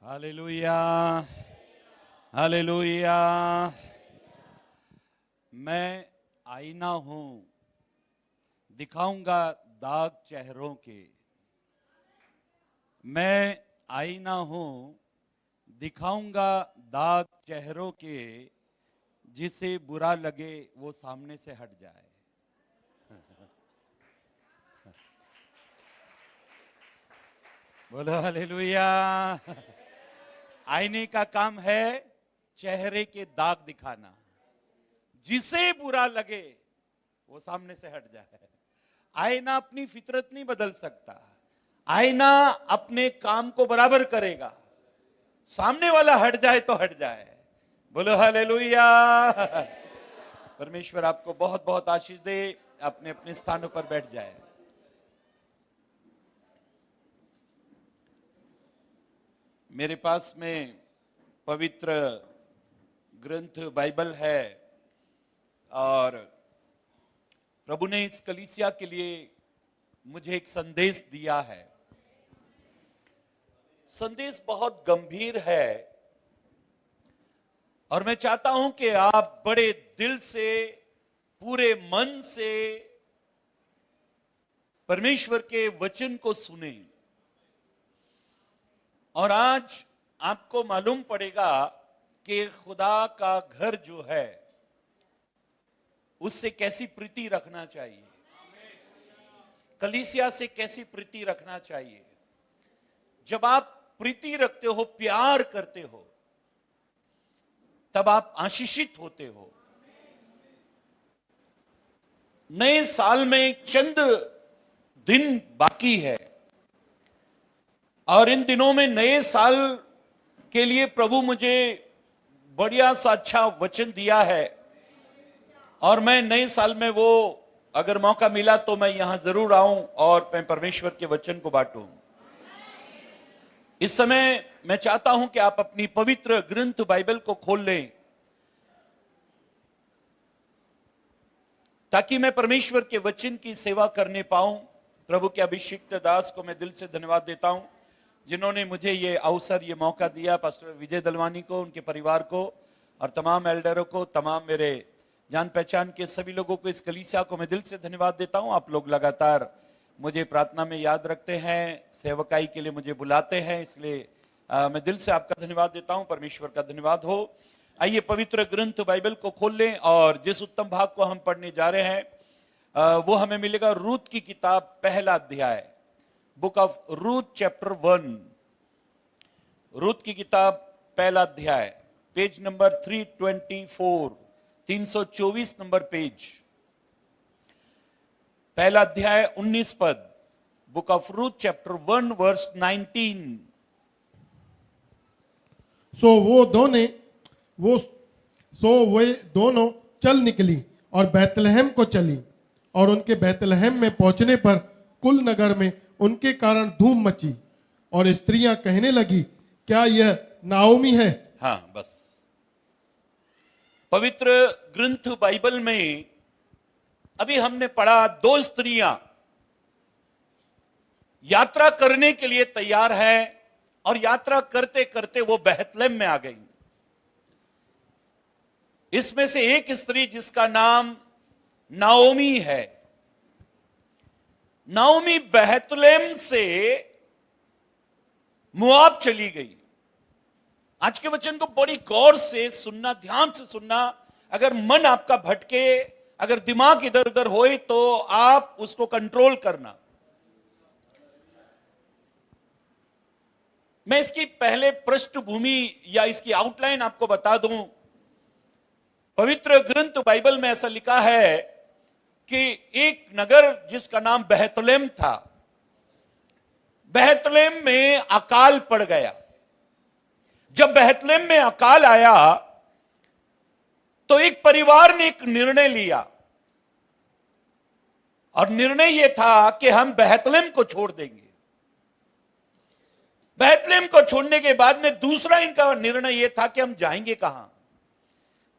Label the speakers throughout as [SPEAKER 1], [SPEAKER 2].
[SPEAKER 1] Hallelujah, hallelujah. मैं आईना हूं, दिखाऊंगा दाग चेहरों के। मैं आईना हूं, दिखाऊंगा दाग चेहरों के। जिसे बुरा लगे वो सामने से हट जाए। बोलो हालेलुया। आईने का काम है चेहरे के दाग दिखाना। जिसे बुरा लगे वो सामने से हट जाए। आईना अपनी फितरत नहीं बदल सकता। आईना अपने काम को बराबर करेगा। सामने वाला हट जाए तो हट जाए। बोलो हालेलुया। परमेश्वर आपको बहुत बहुत आशीष दे। अपने अपने स्थानों पर बैठ जाए। मेरे पास में पवित्र ग्रंथ बाइबल है और प्रभु ने इस कलीसिया के लिए मुझे एक संदेश दिया है। संदेश बहुत गंभीर है और मैं चाहता हूं कि आप बड़े दिल से, पूरे मन से परमेश्वर के वचन को सुने। और आज आपको मालूम पड़ेगा कि खुदा का घर जो है उससे कैसी प्रीति रखना चाहिए, कलीसिया से कैसी प्रीति रखना चाहिए। जब आप प्रीति रखते हो, प्यार करते हो, तब आप आशीषित होते हो। नए साल में चंद दिन बाकी है और इन दिनों में नए साल के लिए प्रभु मुझे बढ़िया सा अच्छा वचन दिया है और मैं नए साल में वो अगर मौका मिला तो मैं यहां जरूर आऊं और मैं परमेश्वर के वचन को बांटूं। इस समय मैं चाहता हूं कि आप अपनी पवित्र ग्रंथ बाइबल को खोल लें ताकि मैं परमेश्वर के वचन की सेवा करने पाऊं। प्रभु के अभिषिक्त दास को मैं दिल से धन्यवाद देता हूं जिन्होंने मुझे ये अवसर, ये मौका दिया। पास्टर विजय दलवानी को, उनके परिवार को और तमाम एल्डरों को, तमाम मेरे जान पहचान के सभी लोगों को, इस कलीसिया को मैं दिल से धन्यवाद देता हूं। आप लोग लगातार मुझे प्रार्थना में याद रखते हैं, सेवकाई के लिए मुझे बुलाते हैं, इसलिए मैं दिल से आपका धन्यवाद देता हूं। परमेश्वर का धन्यवाद हो। आइए पवित्र ग्रंथ बाइबल को खोल लें और जिस उत्तम भाग को हम पढ़ने जा रहे हैं वो हमें मिलेगा रूत की किताब, पहला अध्याय, book of Ruth chapter 1। Ruth की किताब पहला अध्याय, पेज नंबर 324, 324 नंबर पेज। पहला अध्याय 19 पद, book of Ruth chapter 1 verse 19।
[SPEAKER 2] वे दोनों चल निकली और बैतलहम को चली और उनके बैतलहम में पहुंचने पर कुल नगर में उनके कारण धूम मची और स्त्रियां कहने लगी, क्या यह नाओमी है?
[SPEAKER 1] हाँ, बस। पवित्र ग्रंथ बाइबल में अभी हमने पढ़ा, दो स्त्रियां यात्रा करने के लिए तैयार है और यात्रा करते करते वो बैतलहम में आ गई। इसमें से एक स्त्री जिसका नाम नाओमी है, नाओमी बैतलहम से मोआब चली गई। आज के वचन को बड़ी गौर से सुनना, ध्यान से सुनना। अगर मन आपका भटके, अगर दिमाग इधर उधर होए तो आप उसको कंट्रोल करना। मैं इसकी पहले पृष्ठभूमि या इसकी आउटलाइन आपको बता दूं। पवित्र ग्रंथ बाइबल में ऐसा लिखा है कि एक नगर जिसका नाम बैतलहम था, बैतलहम में अकाल पड़ गया। जब बैतलहम में अकाल आया तो एक परिवार ने एक निर्णय लिया और निर्णय यह था कि हम बैतलहम को छोड़ देंगे। बैतलहम को छोड़ने के बाद में दूसरा इनका निर्णय यह था कि हम जाएंगे कहां।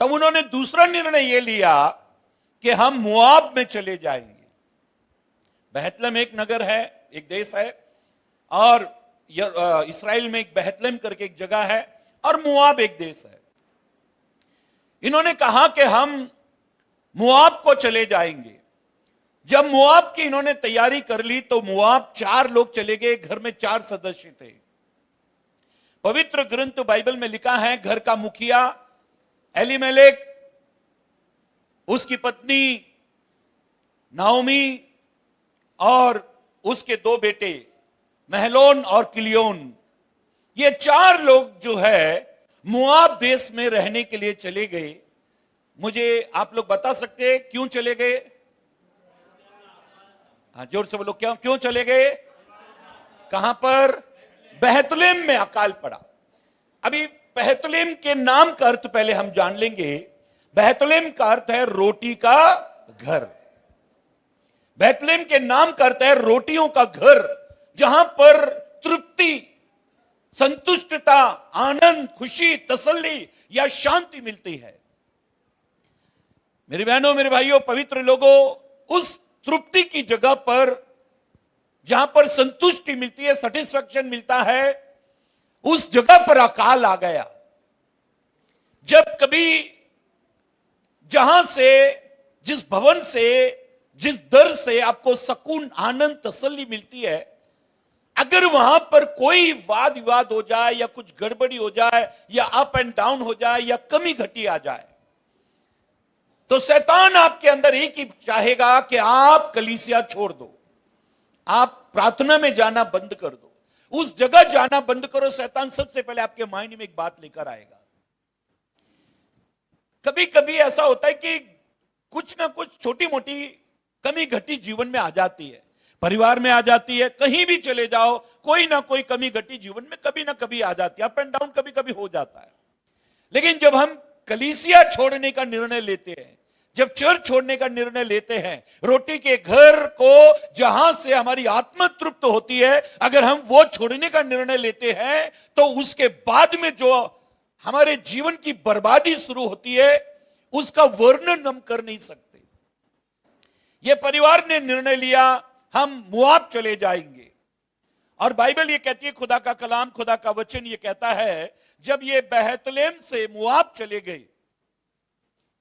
[SPEAKER 1] तब उन्होंने दूसरा निर्णय यह लिया कि हम मोआब में चले जाएंगे। बैतलहम एक नगर है, एक देश है और इसराइल में एक बेहतलेम करके एक जगह है और मोआब एक देश है। इन्होंने कहा कि हम मोआब को चले जाएंगे। जब मोआब की इन्होंने तैयारी कर ली तो मोआब 4 लोग चले गए, घर में 4 सदस्य थे। पवित्र ग्रंथ बाइबल में लिखा है घर का मुखिया एलीमेलेक, उसकी पत्नी नाओमी और उसके 2 बेटे महलोन और किलियोन, ये 4 लोग जो है मोआब देश में रहने के लिए चले गए। मुझे आप लोग बता सकते हैं क्यों चले गए? हाँ, जोर से बोलो, क्यों चले गए? कहां पर? बेहतलेम में अकाल पड़ा। अभी बेहतलेम के नाम का अर्थ पहले हम जान लेंगे। बेहतलेम का अर्थ है रोटी का घर। बेहतलेम के नाम का अर्थ है रोटियों का घर, जहां पर तृप्ति, संतुष्टता, आनंद, खुशी, तसल्ली या शांति मिलती है। मेरी बहनों, मेरे भाइयों, पवित्र लोगों, उस तृप्ति की जगह पर जहां पर संतुष्टि मिलती है, सेटिस्फैक्शन मिलता है, उस जगह पर अकाल आ गया। जब कभी जहां से, जिस भवन से, जिस दर से आपको सुकून, आनंद, तसल्ली मिलती है, अगर वहां पर कोई वाद विवाद हो जाए या कुछ गड़बड़ी हो जाए या अप एंड डाउन हो जाए या कमी घटी आ जाए, तो शैतान आपके अंदर एक ही चाहेगा कि आप कलीसिया छोड़ दो, आप प्रार्थना में जाना बंद कर दो, उस जगह जाना बंद करो। शैतान सबसे पहले आपके माइंड में एक बात लेकर आएगा। कभी कभी ऐसा होता है कि कुछ ना कुछ छोटी मोटी कमी घटी जीवन में आ जाती है, परिवार में आ जाती है, कहीं भी चले जाओ कोई ना कोई कमी घटी जीवन में कभी ना कभी आ जाती है, अप एंड डाउन कभी कभी हो जाता है। लेकिन जब हम कलीसिया छोड़ने का निर्णय लेते हैं, जब चर्च छोड़ने का निर्णय लेते हैं, रोटी के घर को जहां से हमारी आत्मा तृप्त होती है, अगर हम वो छोड़ने का निर्णय लेते हैं तो उसके बाद में जो हमारे जीवन की बर्बादी शुरू होती है, उसका वर्णन हम कर नहीं सकते। ये परिवार ने निर्णय लिया हम मोआब चले जाएंगे, और बाइबल ये कहती है, खुदा का कलाम, खुदा का वचन ये कहता है, जब ये बेहतलेम से मोआब चले गए,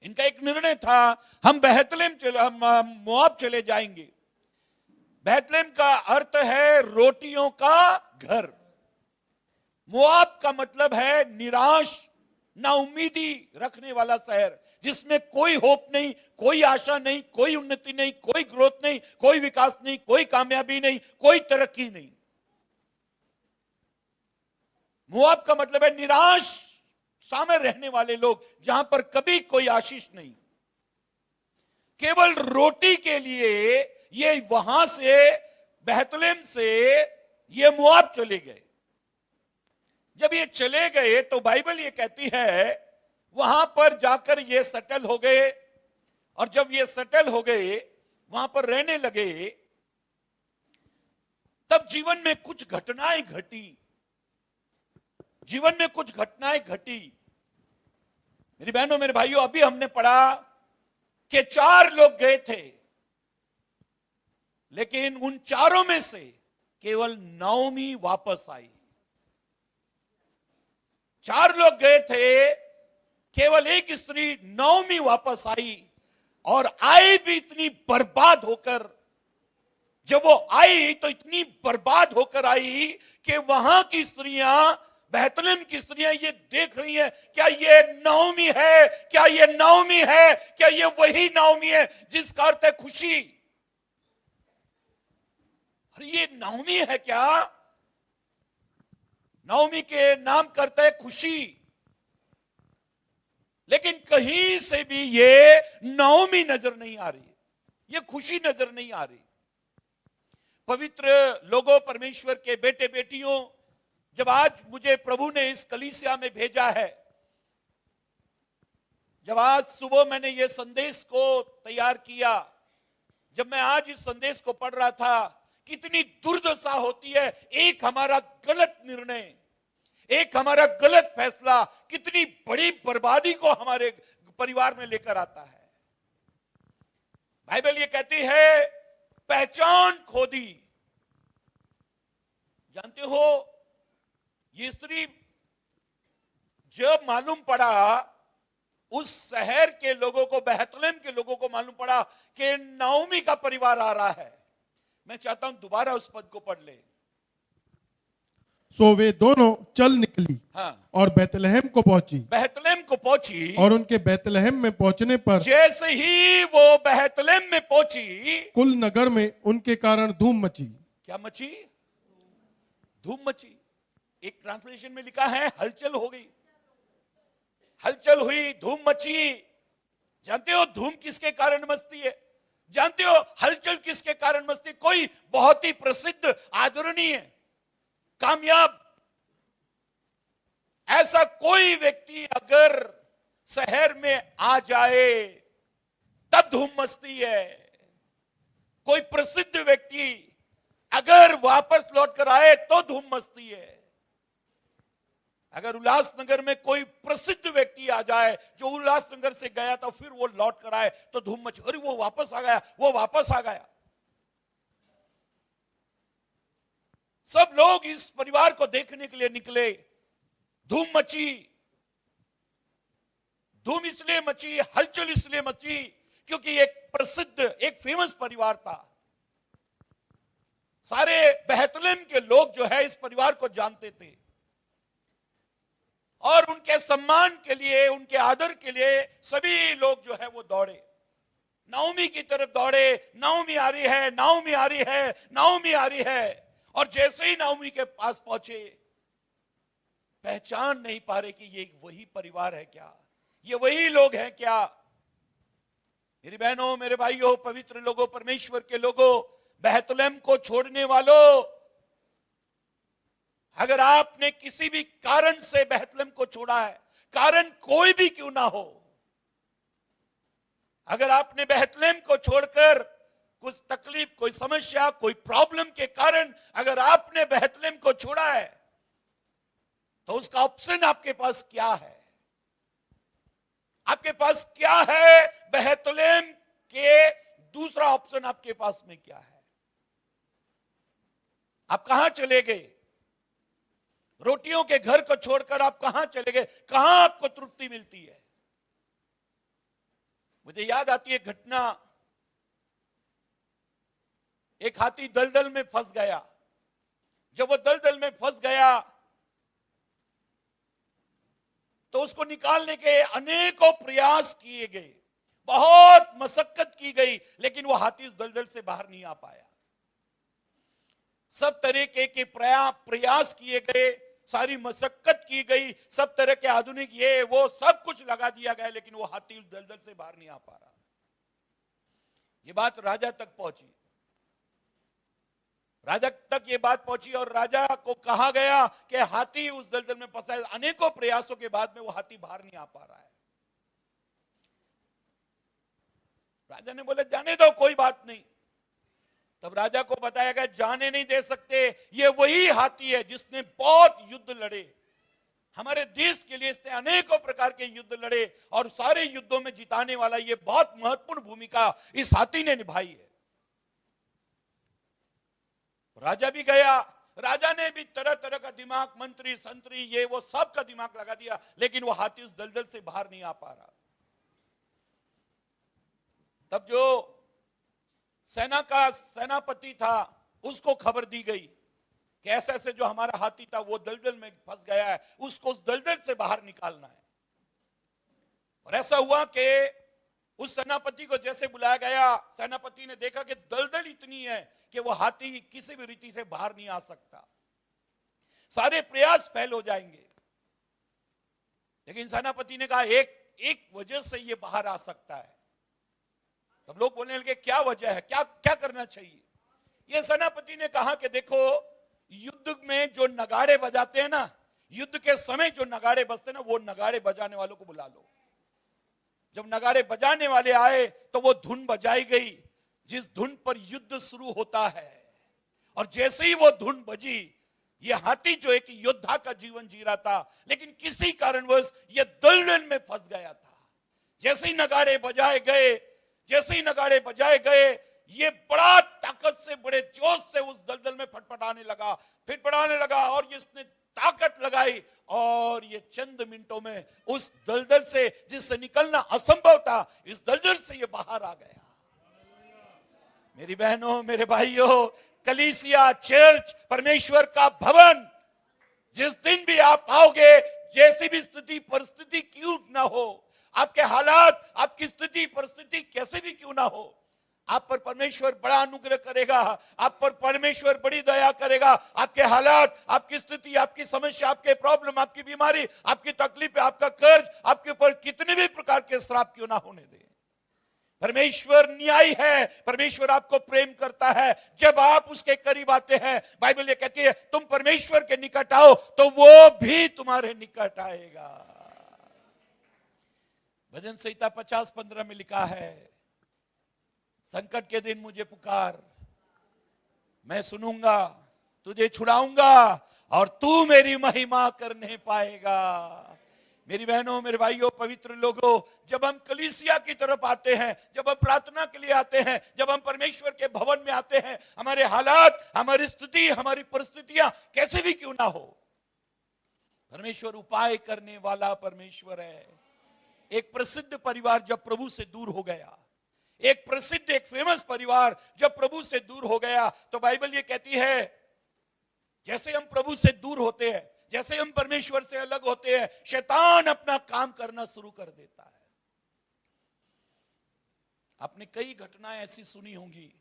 [SPEAKER 1] इनका एक निर्णय था हम मोआब चले जाएंगे। बेहतलेम का अर्थ है रोटियों का घर। मोआब का मतलब है निराश, नाउमीदी रखने वाला शहर, जिसमें कोई होप नहीं, कोई आशा नहीं, कोई उन्नति नहीं, कोई ग्रोथ नहीं, कोई विकास नहीं, कोई कामयाबी नहीं, कोई तरक्की नहीं। मोआब का मतलब है निराश सामने रहने वाले लोग, जहां पर कभी कोई आशीष नहीं, केवल रोटी के लिए ये वहां से, बेहतलेम से ये मोआब चले गए। जब ये चले गए तो बाइबल ये कहती है वहां पर जाकर ये सेटल हो गए, और जब ये सेटल हो गए, वहां पर रहने लगे, तब जीवन में कुछ घटनाएं घटी। जीवन में कुछ घटनाएं घटी। मेरी बहनों, मेरे भाइयों, अभी हमने पढ़ा कि 4 लोग गए थे, लेकिन उन 4 में से केवल नाओमी वापस आई। 4 लोग गए थे, केवल एक स्त्री नाओमी वापस आई, और आई भी इतनी बर्बाद होकर। जब वो आई तो इतनी बर्बाद होकर आई कि वहां की स्त्रियां, बेहतलेम की स्त्रियां ये देख रही हैं, क्या ये नाओमी है? क्या ये नाओमी है? क्या ये वही नाओमी है जिसका अर्थ है खुशी? अरे ये नाओमी है क्या? नाओमी के नाम करता है खुशी, लेकिन कहीं से भी ये नाओमी नजर नहीं आ रही, ये खुशी नजर नहीं आ रही। पवित्र लोगों, परमेश्वर के बेटे बेटियों, जब आज मुझे प्रभु ने इस कलीसिया में भेजा है, जब आज सुबह मैंने ये संदेश को तैयार किया, जब मैं आज इस संदेश को पढ़ रहा था, कितनी दुर्दशा होती है एक हमारा गलत निर्णय, एक हमारा गलत फैसला कितनी बड़ी बर्बादी को हमारे परिवार में लेकर आता है। बाइबल ये कहती है पहचान खो दी। जानते हो ये स्त्री जब मालूम पड़ा, उस शहर के लोगों को, बेहतलेम के लोगों को मालूम पड़ा कि नाओमी का परिवार आ रहा है। मैं चाहता हूं दोबारा उस पद को पढ़ ले।
[SPEAKER 2] सो वे दोनों चल निकली
[SPEAKER 1] हाँ,
[SPEAKER 2] और बैतलहम को पहुंची,
[SPEAKER 1] बेहतलेम को पहुंची।
[SPEAKER 2] और उनके बैतलहम में पहुंचने पर
[SPEAKER 1] जैसे ही वो बेहतलेम में पहुंची,
[SPEAKER 2] कुल नगर में उनके कारण धूम मची।
[SPEAKER 1] क्या मची? धूम मची। एक ट्रांसलेशन में लिखा है हलचल हो गई, हलचल हुई, धूम मची। जानते हो धूम किसके कारण मचती है? जानते हो हलचल किसके कारण मचती है? कोई बहुत ही प्रसिद्ध, आदरणीय, कामयाब ऐसा कोई व्यक्ति अगर शहर में आ जाए तब धूम मचती है। कोई प्रसिद्ध व्यक्ति अगर वापस लौट कर आए तो धूम मचती है। अगर उल्लासनगर में कोई प्रसिद्ध व्यक्ति आ जाए जो उल्लासनगर से गया था, फिर वो लौट कर आए तो धूम मची। अरे वो वापस आ गया, वो वापस आ गया। सब लोग इस परिवार को देखने के लिए निकले। धूम मची। धूम इसलिए मची, हलचल इसलिए मची क्योंकि एक प्रसिद्ध, एक फेमस परिवार था। सारे बेहतलेम के लोग जो है इस परिवार को जानते थे और उनके सम्मान के लिए, उनके आदर के लिए सभी लोग जो है वो दौड़े, नाओमी की तरफ दौड़े। नाओमी आ रही है, नाओमी आ रही है, नाओमी आ रही है। और जैसे ही नाओमी के पास पहुंचे, पहचान नहीं पा रहे कि ये वही परिवार है क्या, ये वही लोग हैं क्या। मेरी बहनों, मेरे भाइयों, पवित्र लोगों, परमेश्वर के लोगों, बेहतलेम को छोड़ने वालों, अगर आपने किसी भी कारण से बेहतलेम को छोड़ा है, कारण कोई भी क्यों ना हो, अगर आपने बेहतलेम को छोड़कर कुछ तकलीफ, कोई समस्या, कोई प्रॉब्लम के कारण अगर आपने बेहतलेम को छोड़ा है, तो उसका ऑप्शन आपके पास क्या है? आपके पास क्या है? बेहतलेम के दूसरा ऑप्शन आपके पास में क्या है? आप कहां चले गए? रोटियों के घर को छोड़कर आप कहां चले गए? कहां आपको तृप्ति मिलती है? मुझे याद आती है घटना, एक हाथी दलदल में फंस गया। जब वो दलदल में फंस गया तो उसको निकालने के अनेकों प्रयास किए गए, बहुत मशक्कत की गई, लेकिन वो हाथी उस दलदल से बाहर नहीं आ पाया। सब तरह के प्रयास किए गए, सारी मशक्कत की गई, सब तरह के आधुनिक ये वो सब कुछ लगा दिया गया, लेकिन वो हाथी उस दलदल से बाहर नहीं आ पा रहा। ये बात राजा तक पहुंची। राजा तक ये बात पहुंची और राजा को कहा गया कि हाथी उस दलदल में फंसा है। अनेकों प्रयासों के बाद में वो हाथी बाहर नहीं आ पा रहा है। राजा ने बोले जाने दो, कोई बात नहीं। तब राजा को बताया गया जाने नहीं दे सकते, ये वही हाथी है जिसने बहुत युद्ध लड़े, हमारे देश के लिए इसने अनेकों प्रकार के युद्ध लड़े और सारे युद्धों में जिताने वाला ये बहुत महत्वपूर्ण भूमिका इस हाथी ने निभाई है। राजा भी गया, राजा ने भी तरह तरह का दिमाग, मंत्री संतरी ये वो सब का दिमाग लगा दिया, लेकिन वो हाथी उस दलदल से बाहर नहीं आ पा रहा। तब जो सेना का सेनापति था उसको खबर दी गई कि ऐसे ऐसे जो हमारा हाथी था वो दलदल में फंस गया है, उसको उस दलदल से बाहर निकालना है। और ऐसा हुआ कि उस सेनापति को जैसे बुलाया गया, सेनापति ने देखा कि दलदल इतनी है कि वो हाथी किसी भी रीति से बाहर नहीं आ सकता, सारे प्रयास फेल हो जाएंगे। लेकिन सेनापति ने कहा एक वजह से ये बाहर आ सकता है। तब लोग बोलने लगे क्या वजह है, क्या क्या करना चाहिए? ये सेनापति ने कहा कि देखो, युद्ध में जो नगाड़े बजाते हैं ना, युद्ध के समय जो नगाड़े बजते हैं ना, वो नगाड़े बजाने वालों को बुला लो। जब नगाड़े बजाने वाले आए तो वो धुन बजाई गई जिस धुन पर युद्ध शुरू होता है। और जैसे ही वो धुन बजी, ये हाथी जो एक योद्धा का जीवन जी रहा था, लेकिन किसी कारणवश ये दलदल में फंस गया था। जैसे ही नगाड़े बजाए गए, जैसे ही नगाड़े बजाए गए, ये बड़ा ताकत से, बड़े जोश से उस दलदल में फटफटाने लगा और इसने ताकत लगाई और ये चंद मिनटों में उस दलदल से जिससे निकलना असंभव था, इस दलदल से ये बाहर आ गया। मेरी बहनों, मेरे भाइयों, कलीसिया चर्च परमेश्वर का भवन, जिस दिन भी आप आओगे, जैसी भी स्थिति परिस्थिति क्यों ना हो, आपके हालात, आपकी स्थिति परिस्थिति कैसे भी क्यों ना हो, आप पर परमेश्वर बड़ा अनुग्रह करेगा, आप पर परमेश्वर बड़ी दया करेगा। आपके हालात, आपकी स्थिति, आपकी समस्या, आपके प्रॉब्लम, आपकी बीमारी, आपकी तकलीफ, आपका कर्ज, आपके ऊपर कितने भी प्रकार के श्राप क्यों ना होने दे, परमेश्वर न्यायी है। परमेश्वर आपको प्रेम करता है जब आप उसके करीब आते हैं। बाइबल ये कहती है तुम परमेश्वर के निकट आओ तो वो भी तुम्हारे निकट आएगा। भजन संहिता 50:15 में लिखा है, संकट के दिन मुझे पुकार, मैं सुनूंगा, तुझे छुड़ाऊंगा और तू मेरी महिमा करने पाएगा। मेरी बहनों, मेरे भाइयों, पवित्र लोगों, जब हम कलीसिया की तरफ आते हैं, जब हम प्रार्थना के लिए आते हैं, जब हम परमेश्वर के भवन में आते हैं, हमारे हालात, हमारी स्थिति, हमारी परिस्थितियां कैसे भी क्यों ना हो, परमेश्वर उपाय करने वाला परमेश्वर है। एक प्रसिद्ध परिवार जब प्रभु से दूर हो गया, एक प्रसिद्ध, एक फेमस परिवार जब प्रभु से दूर हो गया, तो बाइबल ये कहती है जैसे हम प्रभु से दूर होते हैं, जैसे हम परमेश्वर से अलग होते हैं, शैतान अपना काम करना शुरू कर देता है। आपने कई घटनाएं ऐसी सुनी होंगी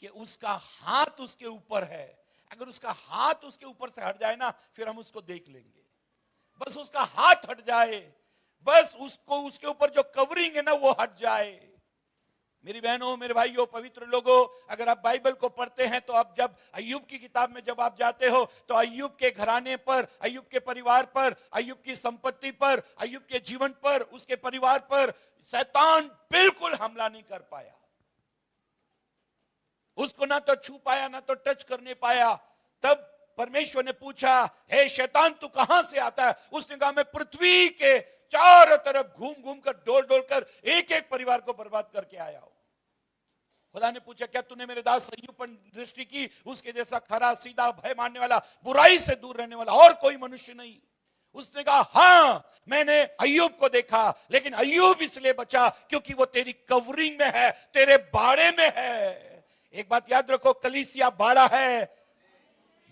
[SPEAKER 1] कि उसका हाथ उसके ऊपर है, अगर उसका हाथ उसके ऊपर से हट जाए ना, फिर हम उसको देख लेंगे। बस उसका हाथ हट जाए, बस उसको, उसके ऊपर जो कवरिंग है ना वो हट जाए। मेरी बहनों, मेरे भाइयों, पवित्र लोगों, अगर आप बाइबल को पढ़ते हैं तो आप जब अय्यूब की किताब में जब आप जाते हो तो अय्यूब के घराने पर, अय्यूब के परिवार पर, अय्यूब की संपत्ति पर, अय्यूब के जीवन पर, उसके परिवार पर शैतान बिल्कुल हमला नहीं कर पाया। उसको ना तो छू पाया, ना तो टच करने पाया। तब परमेश्वर ने पूछा, हे शैतान तू कहां से आता है? उसने कहा मैं पृथ्वी के चारों तरफ घूम घूम कर, डोल डोल कर एक एक परिवार को बर्बाद करके आया हूं। खुदा ने पूछा, क्या तूने मेरे दास अय्यूब पर दृष्टि की? उसके जैसा खरा, सीधा, भय मानने वाला, बुराई से दूर रहने वाला और कोई मनुष्य नहीं। उसने कहा, हां मैंने अय्यूब को देखा, लेकिन अय्यूब इसलिए बचा क्योंकि वो तेरी कवरिंग में है, तेरे बाड़े में है। एक बात याद रखो, कलीसिया बाड़ा है।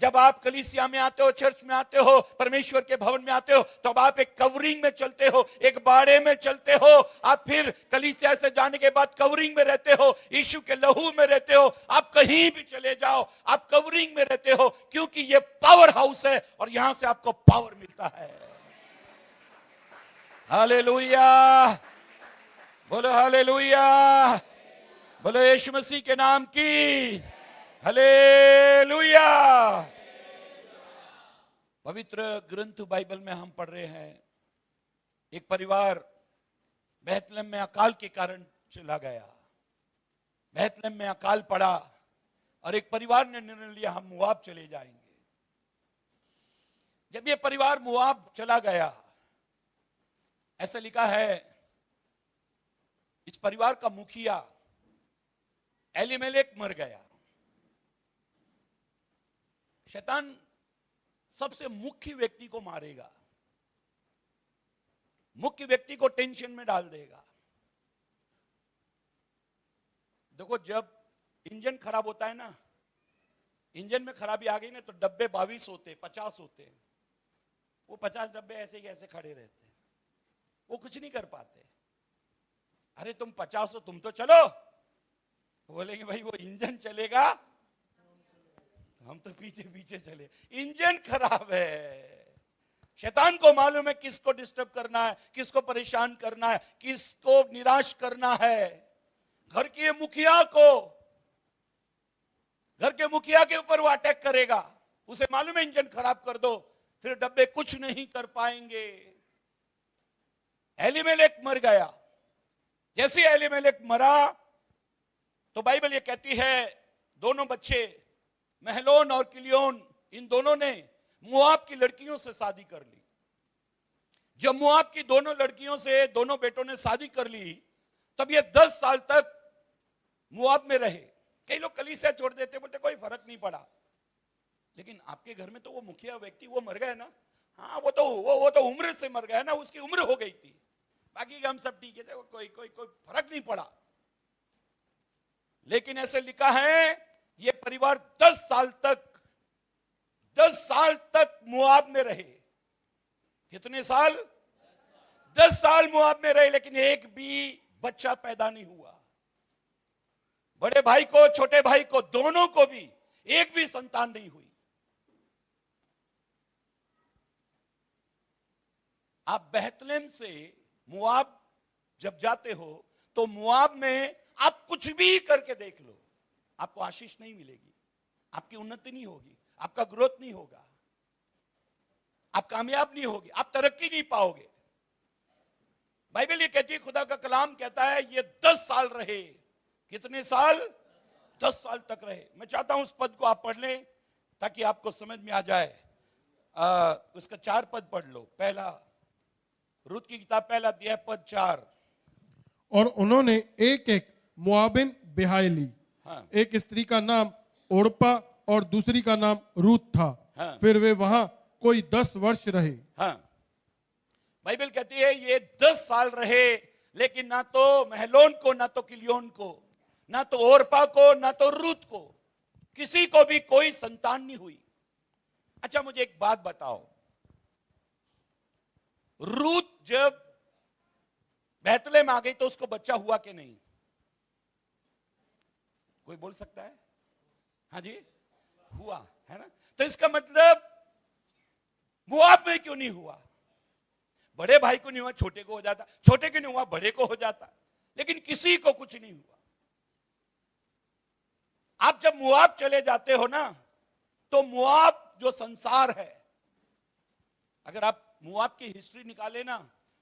[SPEAKER 1] जब आप कलीसिया में आते हो, चर्च में आते हो, परमेश्वर के भवन में आते हो, तो अब आप एक कवरिंग में चलते हो, एक बाड़े में चलते हो। आप फिर कलीसिया से जाने के बाद कवरिंग में रहते हो, यीशु के लहू में रहते हो। आप कहीं भी चले जाओ, आप कवरिंग में रहते हो, क्योंकि ये पावर हाउस है और यहां से आपको पावर मिलता है। हालेलुया, बोलो हालेलुया, बोलो यीशु मसीह के नाम की हालेलुया। पवित्र ग्रंथ बाइबल में हम पढ़ रहे हैं, एक परिवार बेथलेहम में अकाल के कारण चला गया। बेथलेहम में अकाल पड़ा और एक परिवार ने निर्णय लिया हम मोआब चले जाएंगे। जब ये परिवार मोआब चला गया, ऐसा लिखा है, इस परिवार का मुखिया एलीमेलेक मर गया। शैतान सबसे मुख्य व्यक्ति को मारेगा, मुख्य व्यक्ति को टेंशन में डाल देगा। देखो, जब इंजन खराब होता है ना, इंजन में खराबी आ गई ना, तो डब्बे 22 होते, 50 होते हैं। वो 50 डब्बे ऐसे ही ऐसे खड़े रहते हैं, वो कुछ नहीं कर पाते। अरे तुम 50 हो, तुम तो चलो। बोलेंगे भाई वो इंजन चलेगा, हम तो पीछे पीछे चले। इंजन खराब है। शैतान को मालूम है किसको डिस्टर्ब करना है, किसको परेशान करना है, किसको निराश करना है। घर के मुखिया को, घर के मुखिया के ऊपर वो अटैक करेगा। उसे मालूम है इंजन खराब कर दो, फिर डब्बे कुछ नहीं कर पाएंगे। एलीमेलेक मर गया। जैसे एलीमेलेक मरा तो बाइबल ये कहती है, दोनों बच्चे महलोन और किलियोन, इन दोनों ने मोआब की लड़कियों से शादी कर ली। जब मोआब की दोनों लड़कियों से दोनों बेटों ने शादी कर ली, तब ये 10 साल तक मोआब में रहे। कई लोग कलीसिया छोड़ देते, बोलते कोई फर्क नहीं पड़ा, लेकिन आपके घर में तो वो मुखिया व्यक्ति वो मर गए ना, हाँ वो तो उम्र से मर गया ना, उसकी उम्र हो गई थी, बाकी हम सब ठीक है, कोई कोई कोई फर्क नहीं पड़ा। लेकिन ऐसे लिखा है ये परिवार 10 साल तक मुआब में रहे। कितने साल? 10 साल मुआब में रहे, लेकिन एक भी बच्चा पैदा नहीं हुआ। बड़े भाई को छोटे भाई को दोनों को भी एक भी संतान नहीं हुई। आप बेथलेहम से मुआब जब जाते हो तो मुआब में आप कुछ भी करके देख लो, आपको आशीष नहीं मिलेगी, आपकी उन्नति नहीं होगी, आपका ग्रोथ नहीं होगा, आप कामयाब नहीं होगे, आप तरक्की नहीं पाओगे। बाइबल ये कहती है, खुदा का कलाम कहता है ये 10 साल रहे। कितने साल? 10 साल तक रहे। मैं चाहता हूं उस पद को आप पढ़ लें ताकि आपको समझ में आ जाए। उसका 4 पद पढ़ लो। पहला रूत की किताब पहला अध्याय पद 4।
[SPEAKER 2] और उन्होंने एक एक मुआबिन ब्याह ली।
[SPEAKER 1] हाँ।
[SPEAKER 2] एक स्त्री का नाम ओरपा और दूसरी का नाम रूत था।
[SPEAKER 1] हाँ।
[SPEAKER 2] फिर वे वहां कोई 10 वर्ष रहे।
[SPEAKER 1] हाँ, बाइबल कहती है ये 10 साल रहे, लेकिन ना तो महलोन को, ना तो किलियोन को, ना तो ओरपा को, ना तो रूत को, किसी को भी कोई संतान नहीं हुई। अच्छा मुझे एक बात बताओ, रूत जब बेथलेहम आ गई तो उसको बच्चा हुआ कि नहीं? कोई बोल सकता है? हाँ जी, हुआ है ना। तो इसका मतलब मुआब में क्यों नहीं हुआ? बड़े भाई को नहीं हुआ, छोटे को हो जाता, छोटे को नहीं हुआ, बड़े को हो जाता, लेकिन किसी को कुछ नहीं हुआ। आप जब मुआब चले जाते हो ना, तो मुआब जो संसार है, अगर आप मुआब की हिस्ट्री निकाले ना,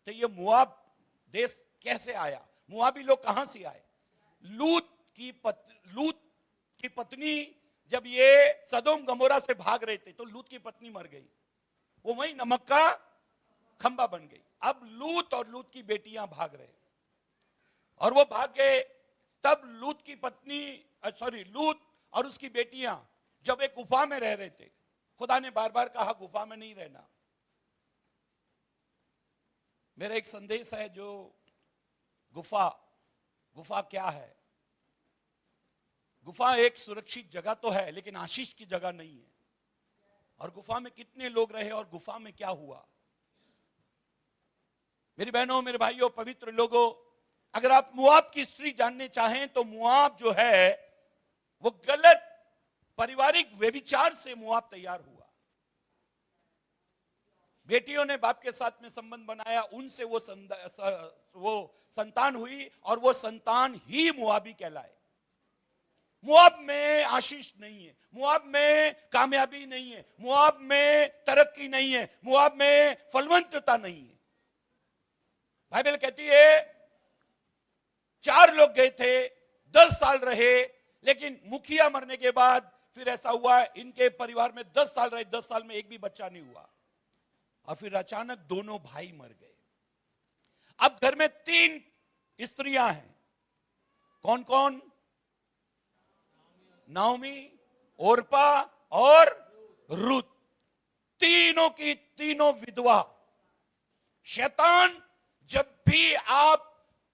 [SPEAKER 1] तो ये मुआब देश कैसे आया, मुआबी लोग कहां से आए? लूत की पत्नी जब ये सदोम गमोरा से भाग रहे थे तो लूत की पत्नी मर गई, वो वहीं नमक का खंबा बन गई। अब लूत और लूत की बेटियां भाग रहे, और वो भाग गए। तब लूत की पत्नी लूत और उसकी बेटियां जब एक गुफा में रह रहे थे, खुदा ने बार बार कहा गुफा में नहीं रहना। मेरा एक संदेश है, जो गुफा क्या है? गुफा एक सुरक्षित जगह तो है, लेकिन आशीष की जगह नहीं है। और गुफा में कितने लोग रहे और गुफा में क्या हुआ? मेरी बहनों, मेरे भाइयों, पवित्र लोगों, अगर आप मुआब की हिस्ट्री जानने चाहें तो मुआब जो है वो गलत पारिवारिक व्यभिचार से मुआब तैयार हुआ। बेटियों ने बाप के साथ में संबंध बनाया, उनसे वो संतान हुई, और वो संतान ही मुआबी कहलाए। मुआब में आशीष नहीं है, मुआब में कामयाबी नहीं है, मुआब में तरक्की नहीं है, मुआब में फलवंतता नहीं है। बाइबल कहती है 4 लोग गए थे, 10 साल रहे, लेकिन मुखिया मरने के बाद फिर ऐसा हुआ, इनके परिवार में 10 साल रहे, 10 साल में एक भी बच्चा नहीं हुआ, और फिर अचानक दोनों भाई मर गए। अब घर में 3 स्त्रियां हैं। कौन कौन? नाओमी, ओरपा और रूत। तीनों की तीनों विधवा। शैतान जब भी आप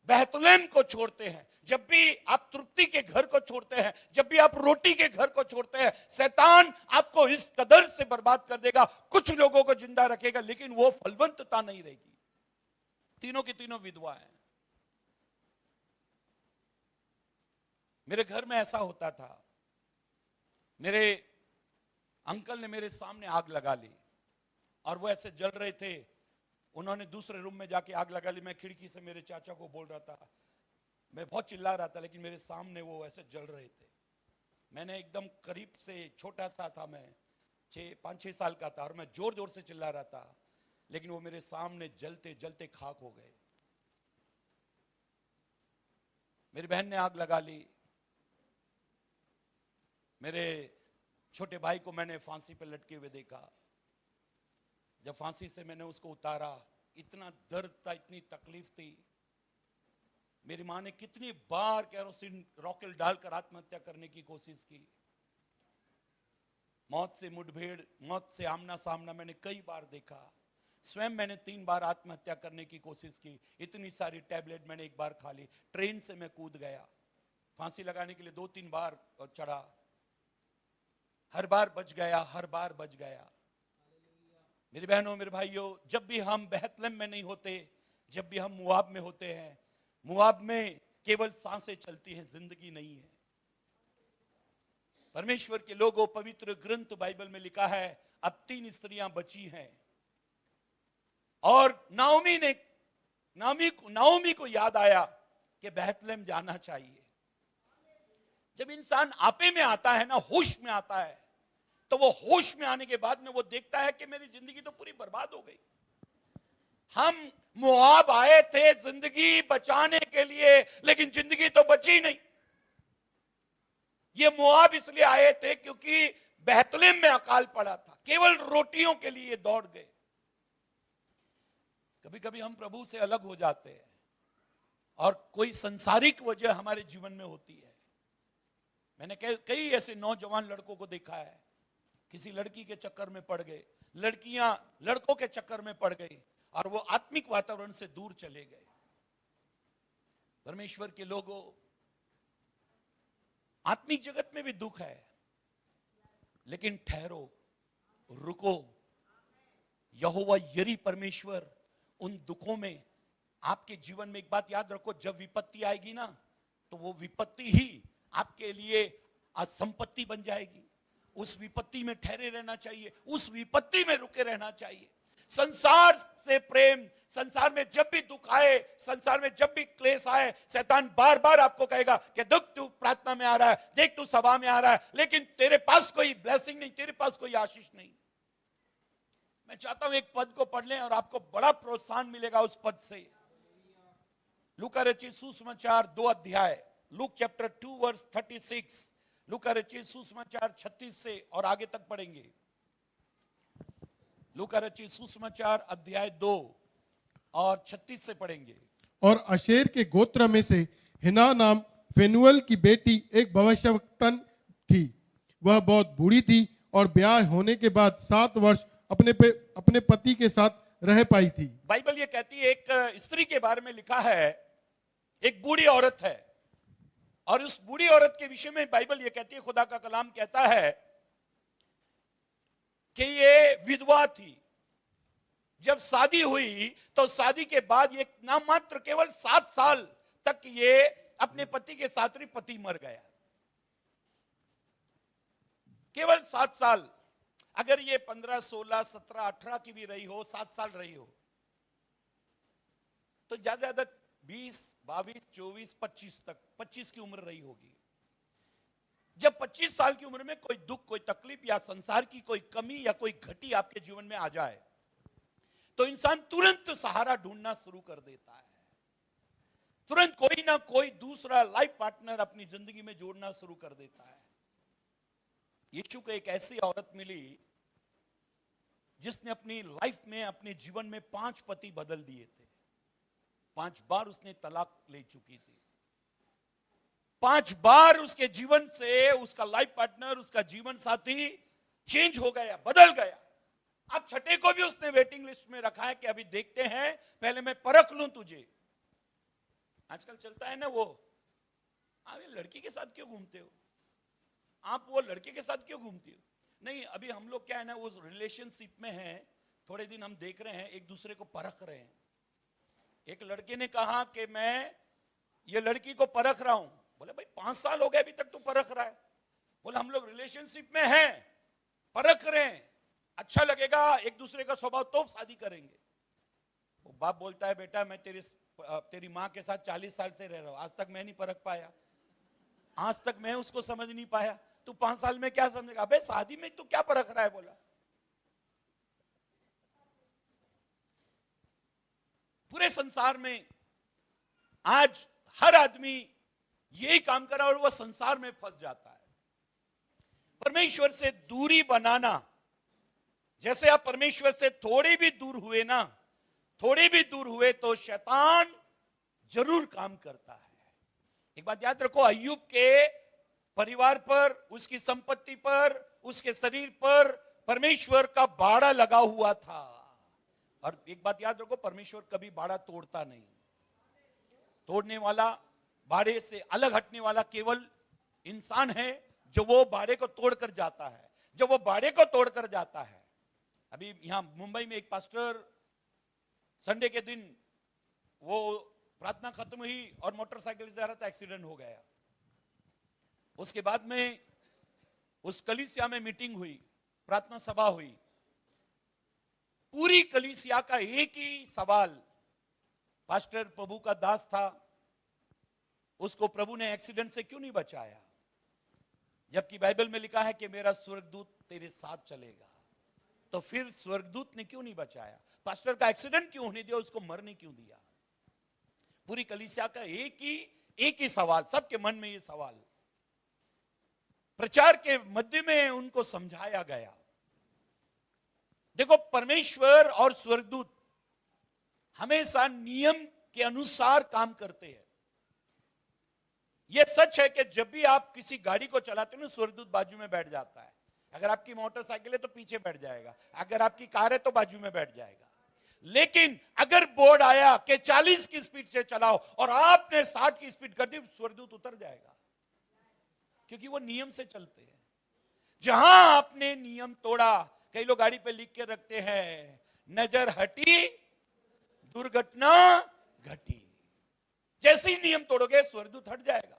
[SPEAKER 1] बेथलेहम को छोड़ते हैं, जब भी आप तृप्ति के घर को छोड़ते हैं, जब भी आप रोटी के घर को छोड़ते हैं, शैतान आपको इस कदर से बर्बाद कर देगा। कुछ लोगों को जिंदा रखेगा, लेकिन वो फलवंतता नहीं रहेगी। तीनों की तीनों विधवा हैं। मेरे घर में ऐसा होता था, मेरे अंकल ने मेरे सामने आग लगा ली, और वो ऐसे जल रहे थे, उन्होंने दूसरे रूम में जाके आग लगा ली। मैं खिड़की से मेरे चाचा को बोल रहा था, मैं बहुत चिल्ला रहा था, लेकिन मेरे सामने वो ऐसे जल रहे थे। मैंने एकदम करीब से, छोटा सा था मैं, 5-6 साल का था, और मैं जोर जोर से चिल्ला रहा था, लेकिन वो मेरे सामने जलते जलते खाक हो गए। मेरी बहन ने आग लगा ली। मेरे छोटे भाई को मैंने फांसी पे लटके हुए देखा। जब फांसी से मैंने उसको उतारा, इतना दर्द था, इतनी तकलीफ थी। मेरी माँ ने कितनी बार केरोसिन रॉकेल डालकर आत्महत्या करने की कोशिश की। मौत से मुठभेड़, मौत से आमना सामना मैंने कई बार देखा। स्वयं मैंने 3 बार आत्महत्या करने की कोशिश की। इतनी सारी टैबलेट मैंने एक बार खा ली। ट्रेन से मैं कूद गया, फांसी लगाने के लिए 2-3 बार चढ़ा, हर बार बच गया, हर बार बच गया। मेरी बहनों, मेरे भाइयों, जब भी हम बेथलेहम में नहीं होते, जब भी हम मुआब में होते हैं, मुआब में केवल सांसें चलती हैं, जिंदगी नहीं है। परमेश्वर के लोगों, पवित्र ग्रंथ बाइबल में लिखा है अब 3 स्त्रियां बची हैं, और नाओमी को याद आया कि बेथलेहम जाना चाहिए। जब इंसान आपे में आता है ना, होश में आता है, तो वो होश में आने के बाद में वो देखता है कि मेरी जिंदगी तो पूरी बर्बाद हो गई। हम मुआब आए थे जिंदगी बचाने के लिए, लेकिन जिंदगी तो बची नहीं। ये मुआब इसलिए आए थे क्योंकि बेथलेहम में अकाल पड़ा था, केवल रोटियों के लिए दौड़ गए। कभी कभी हम प्रभु से अलग हो जाते हैं और कोई संसारिक वजह हमारे जीवन में होती है। मैंने कई ऐसे नौजवान लड़कों को देखा है, किसी लड़की के चक्कर में पड़ गए, लड़कियां लड़कों के चक्कर में पड़ गई और वो आत्मिक वातावरण से दूर चले गए। परमेश्वर के लोगों, आत्मिक जगत में भी दुख है, लेकिन ठहरो, रुको। यहोवा यरी परमेश्वर उन दुखों में, आपके जीवन में एक बात याद रखो, जब विपत्ति आएगी ना, तो वो विपत्ति ही आपके लिए आज संपत्ति बन जाएगी। उस विपत्ति में ठहरे रहना चाहिए, उस विपत्ति में रुके रहना चाहिए। संसार से प्रेम, संसार में जब भी दुख आए, संसार में जब भी क्लेश आए, शैतान बार बार आपको कहेगा कि दुख, तू प्रार्थना में आ रहा है, देख तू सभा में आ रहा है, लेकिन तेरे पास कोई ब्लेसिंग नहीं, तेरे पास कोई आशीष नहीं। मैं चाहता हूं एक पद को पढ़ लें और आपको बड़ा प्रोत्साहन मिलेगा उस पद से। लूका रचित सुसमाचार 2 अध्याय, लूक चैप्टर 2 वर्स 36, लूका रचित सुसमाचार 36 से और आगे तक पढ़ेंगे। लूका रचित सुसमाचार अध्याय 2 और 36 से पढ़ेंगे।
[SPEAKER 2] और अशेर के गोत्र में से हिना नाम फेनुएल की बेटी एक भविष्यवक्तन थी। वह बहुत बूढ़ी थी और ब्याह होने के बाद 7 वर्ष अपने पति के साथ रह पाई थी।
[SPEAKER 1] बाइबल ये कहती है, एक स्त्री के बारे में लिखा है, एक बूढ़ी औरत है, और उस बूढ़ी औरत के विषय में बाइबल ये कहती है, खुदा का कलाम कहता है कि ये विधवा थी। जब शादी हुई तो शादी के बाद ये नाम मात्र केवल 7 साल तक ये अपने पति के साथ रही, पति मर गया। केवल 7 साल। अगर ये 15, 16, 17, 18 की भी रही हो, 7 साल रही हो, तो ज्यादा ज्यादा 20, 22, 24, 25 तक, 25 की उम्र रही होगी। जब 25 साल की उम्र में कोई दुख, कोई तकलीफ या संसार की कोई कमी या कोई घटी आपके जीवन में आ जाए, तो इंसान तुरंत सहारा ढूंढना शुरू कर देता है। तुरंत कोई ना कोई दूसरा लाइफ पार्टनर अपनी जिंदगी में जोड़ना शुरू कर देता है। यीशु को एक ऐसी औरत मिली जिसने अपनी लाइफ में, अपने जीवन में 5 पति बदल दिए थे। 5 बार उसने तलाक ले चुकी थी। 5 बार उसके जीवन से उसका लाइफ पार्टनर, उसका जीवन साथी चेंज हो गया, बदल गया। अब छठे को भी उसने वेटिंग लिस्ट में रखा है कि अभी देखते हैं, पहले मैं परख लूं तुझे। आजकल चलता है ना वो, आप ये लड़की के साथ क्यों घूमते हो, आप वो लड़के के साथ क्यों घूमती हो। नहीं, अभी हम लोग क्या है ना, वो रिलेशनशिप में हैं, थोड़े दिन हम देख रहे हैं, एक दूसरे को परख रहे हैं। एक लड़के ने कहा कि मैं ये लड़की को परख रहा हूं। बोले भाई 5 साल हो गए अभी तक तू परख रहा है। बोले हम लोग रिलेशनशिप में हैं, परख रहे हैं, अच्छा लगेगा एक दूसरे का स्वभाव तो शादी करेंगे। वो बाप बोलता है बेटा मैं तेरी माँ के साथ 40 साल से रह रहा हूं, आज तक मैं नहीं परख पाया, आज तक मैं उसको समझ नहीं पाया, तू 5 साल में क्या समझेगा। अबे शादी में तू क्या परख रहा है। बोला पूरे संसार में आज हर आदमी यही काम कर रहा है और वह संसार में फंस जाता है। परमेश्वर से दूरी बनाना, जैसे आप परमेश्वर से थोड़ी भी दूर हुए ना, थोड़ी भी दूर हुए तो शैतान जरूर काम करता है। एक बात याद रखो, अय्यूब के परिवार पर, उसकी संपत्ति पर, उसके शरीर पर परमेश्वर का बाड़ा लगा हुआ था। और एक बात याद रखो, परमेश्वर कभी बाड़ा तोड़ता नहीं। तोड़ने वाला, बाड़े से अलग हटने वाला केवल इंसान है, जो वो बाड़े को तोड़कर जाता है। जब वो बाड़े को तोड़कर जाता है, अभी यहां मुंबई में एक पास्टर संडे के दिन वो प्रार्थना खत्म हुई और मोटरसाइकिल से जा रहा था, एक्सीडेंट हो गया। उसके बाद में उस कलीसिया में मीटिंग हुई, प्रार्थना सभा हुई। पूरी कलीसिया का एक ही सवाल, पास्टर प्रभु का दास था, उसको प्रभु ने एक्सीडेंट से क्यों नहीं बचाया? जबकि बाइबल में लिखा है कि मेरा स्वर्गदूत तेरे साथ चलेगा। तो फिर स्वर्गदूत ने क्यों नहीं बचाया? पास्टर का एक्सीडेंट क्यों होने दिया? उसको मरने क्यों दिया? पूरी कलीसिया का एक ही सवाल, सबके मन में ये सवाल। प्रचार के मध्य में उनको समझाया गया, देखो परमेश्वर और स्वर्गदूत हमेशा नियम के अनुसार काम करते हैं। यह सच है कि जब भी आप किसी गाड़ी को चलाते हो ना, स्वर्गदूत बाजू में बैठ जाता है। अगर आपकी मोटरसाइकिल है तो पीछे बैठ जाएगा, अगर आपकी कार है तो बाजू में बैठ जाएगा। लेकिन अगर बोर्ड आया कि 40 की स्पीड से चलाओ और आपने 60 की स्पीड कर दी, स्वर्गदूत उतर जाएगा, क्योंकि वो नियम से चलते हैं। जहां आपने नियम तोड़ा, कई लोग गाड़ी पे लिख के रखते हैं, नजर हटी दुर्घटना घटी। जैसे ही नियम तोड़ोगे स्वर्गदूत हट जाएगा।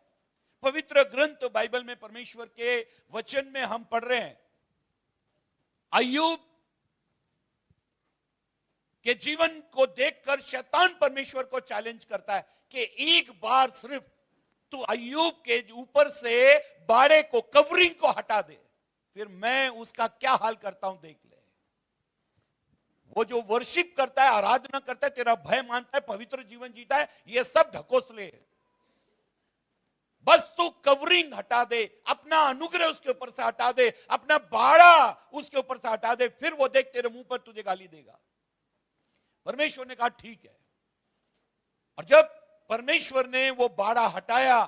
[SPEAKER 1] पवित्र ग्रंथ बाइबल में परमेश्वर के वचन में हम पढ़ रहे हैं, अय्यूब के जीवन को देखकर शैतान परमेश्वर को चैलेंज करता है कि एक बार सिर्फ तू अय्यूब के ऊपर से बाड़े को, कवरिंग को हटा दे, फिर मैं उसका क्या हाल करता हूं देख ले। वो जो वर्शिप करता है, आराधना करता है, तेरा भय मानता है, पवित्र जीवन जीता है, ये सब ढकोसले है। बस तू कवरिंग हटा दे, अपना अनुग्रह उसके ऊपर से हटा दे, अपना बाड़ा उसके ऊपर से हटा दे, फिर वो देख तेरे मुंह पर तुझे गाली देगा। परमेश्वर ने कहा ठीक है। और जब परमेश्वर ने वो बाड़ा हटाया,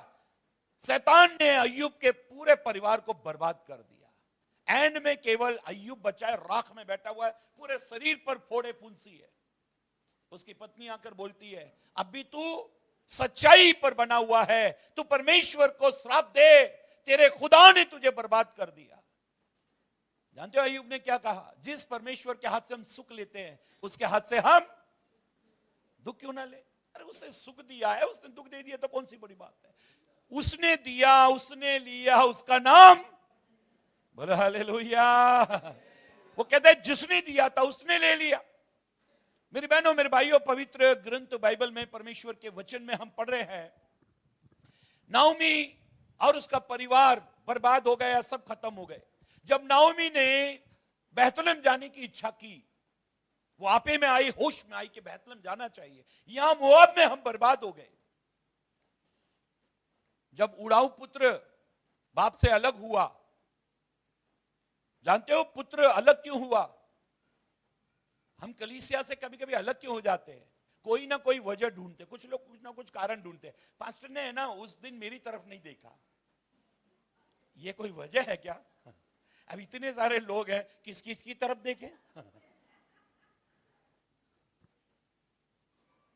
[SPEAKER 1] शैतान ने अय्यूब के पूरे परिवार को बर्बाद कर दिया। एंड में केवल अय्यूब बचा है, राख में बैठा हुआ है, पूरे शरीर पर फोड़े फुंसी है। उसकी पत्नी आकर बोलती है, अब भी तू सच्चाई पर बना हुआ है, तू परमेश्वर को श्राप दे, तेरे खुदा ने तुझे बर्बाद कर दिया। जानते हो अय्यूब ने क्या कहा? जिस परमेश्वर के हाथ से हम सुख लेते हैं, उसके हाथ से हम दुख क्यों ना ले? अरे उसने सुख दिया है, उसने दुख दे दिया तो कौन सी बड़ी बात है? उसने दिया, उसने लिया, उसका नाम बोलो हालेलुया। वो कहते हैं जिसने दिया था उसने ले लिया। मेरी बहनों, मेरे भाइयों, पवित्र ग्रंथ बाइबल में परमेश्वर के वचन में हम पढ़ रहे हैं, नाओमी और उसका परिवार बर्बाद हो गया, सब खत्म हो गए। जब नाओमी ने बैतलहम जाने की इच्छा की, वो आपे में आई, होश में आई कि बैतलहम जाना चाहिए, यहां मोआब में हम बर्बाद हो गए। जब उड़ाऊ पुत्र बाप से अलग हुआ, जानते हो पुत्र अलग क्यों हुआ? हम कलीसिया से कभी कभी अलग क्यों हो जाते हैं? कोई ना कोई वजह ढूंढते, कुछ लोग कुछ ना कुछ कारण ढूंढते। पास्टर ने है ना उस दिन मेरी तरफ नहीं देखा, ये कोई वजह है क्या? अब इतने सारे लोग हैं, किस किस की तरफ देखें?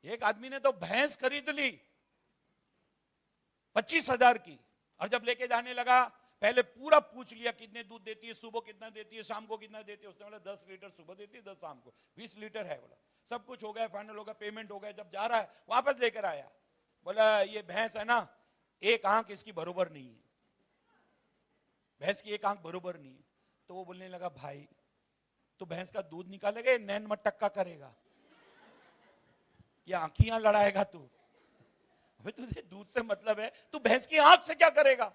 [SPEAKER 1] एक आदमी ने तो भैंस खरीद ली 25,000 की, और जब लेके जाने लगा पहले पूरा पूछ लिया कितने दूध देती है, सुबह कितना देती है, शाम को कितना देती है। उसने बोला 10 लीटर सुबह देती है, 10 शाम को, 20 लीटर है। बोला सब कुछ हो गया, फाइनल हो गया, पेमेंट हो गया। जब जा रहा है वापस लेकर आया, बोला ये भैंस है ना, एक आंख इसकी बरोबर नहीं है, भैंस की एक आंख बरोबर नहीं है। तो वो बोलने लगा, भाई तो भैंस का दूध निकालेगा, नैन मटक्का करेगा, ये आंखियां लड़ाएगा तू? अबे तुझे दूध से मतलब है, तू भैंस की आंख से क्या करेगा?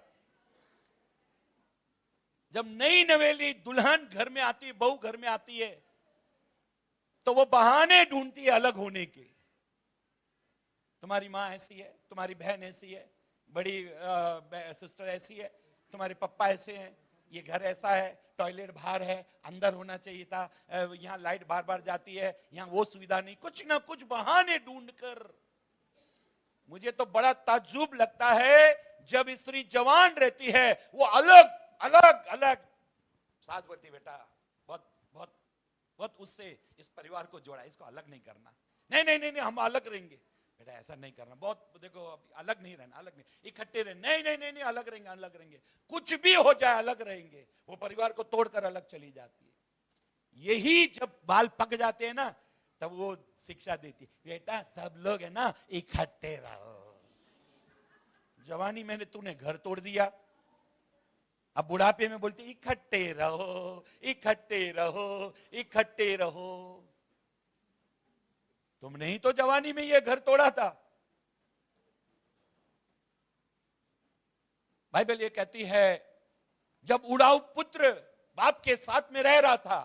[SPEAKER 1] जब नई नवेली दुल्हन घर में आती है, बहू घर में आती है, तो वो बहाने ढूंढती है अलग होने के। तुम्हारी माँ ऐसी है, तुम्हारी बहन ऐसी है, बड़ी सिस्टर ऐसी है, तुम्हारे पप्पा ऐसे हैं, ये घर ऐसा है, टॉयलेट बाहर है, अंदर होना चाहिए था, यहाँ लाइट बार बार जाती है, यहाँ वो सुविधा नहीं, कुछ ना कुछ बहाने ढूंढकर। मुझे तो बड़ा ताज्जुब लगता है जब स्त्री जवान रहती है, वो अलग अलग अलग सास बोलती बेटा बहुत बहुत बहुत उससे इस परिवार को जोड़ा, इसको अलग नहीं करना। नहीं नहीं नहीं, नहीं हम अलग रहेंगे बेटा, ऐसा नहीं करना, बहुत देखो अलग नहीं रहना, अलग नहीं, इकट्ठे रहना, नहीं नहीं नहीं नहीं अलग रहेंगे, अलग रहेंगे, कुछ भी हो जाए अलग रहेंगे। वो परिवार को तोड़कर अलग चली जाती है। यही जब बाल पक जाते हैं ना, तब वो शिक्षा देती, बेटा सब लोग है ना इकट्ठे रहो। जवानी में तूने घर तोड़ दिया, अब बुढ़ापे में बोलते इकट्ठे रहो, इकट्ठे रहो, इकट्ठे रहो। तुमने ही तो जवानी में ये घर तोड़ा था। बाइबल ये कहती है जब उड़ाऊ पुत्र बाप के साथ में रह रहा था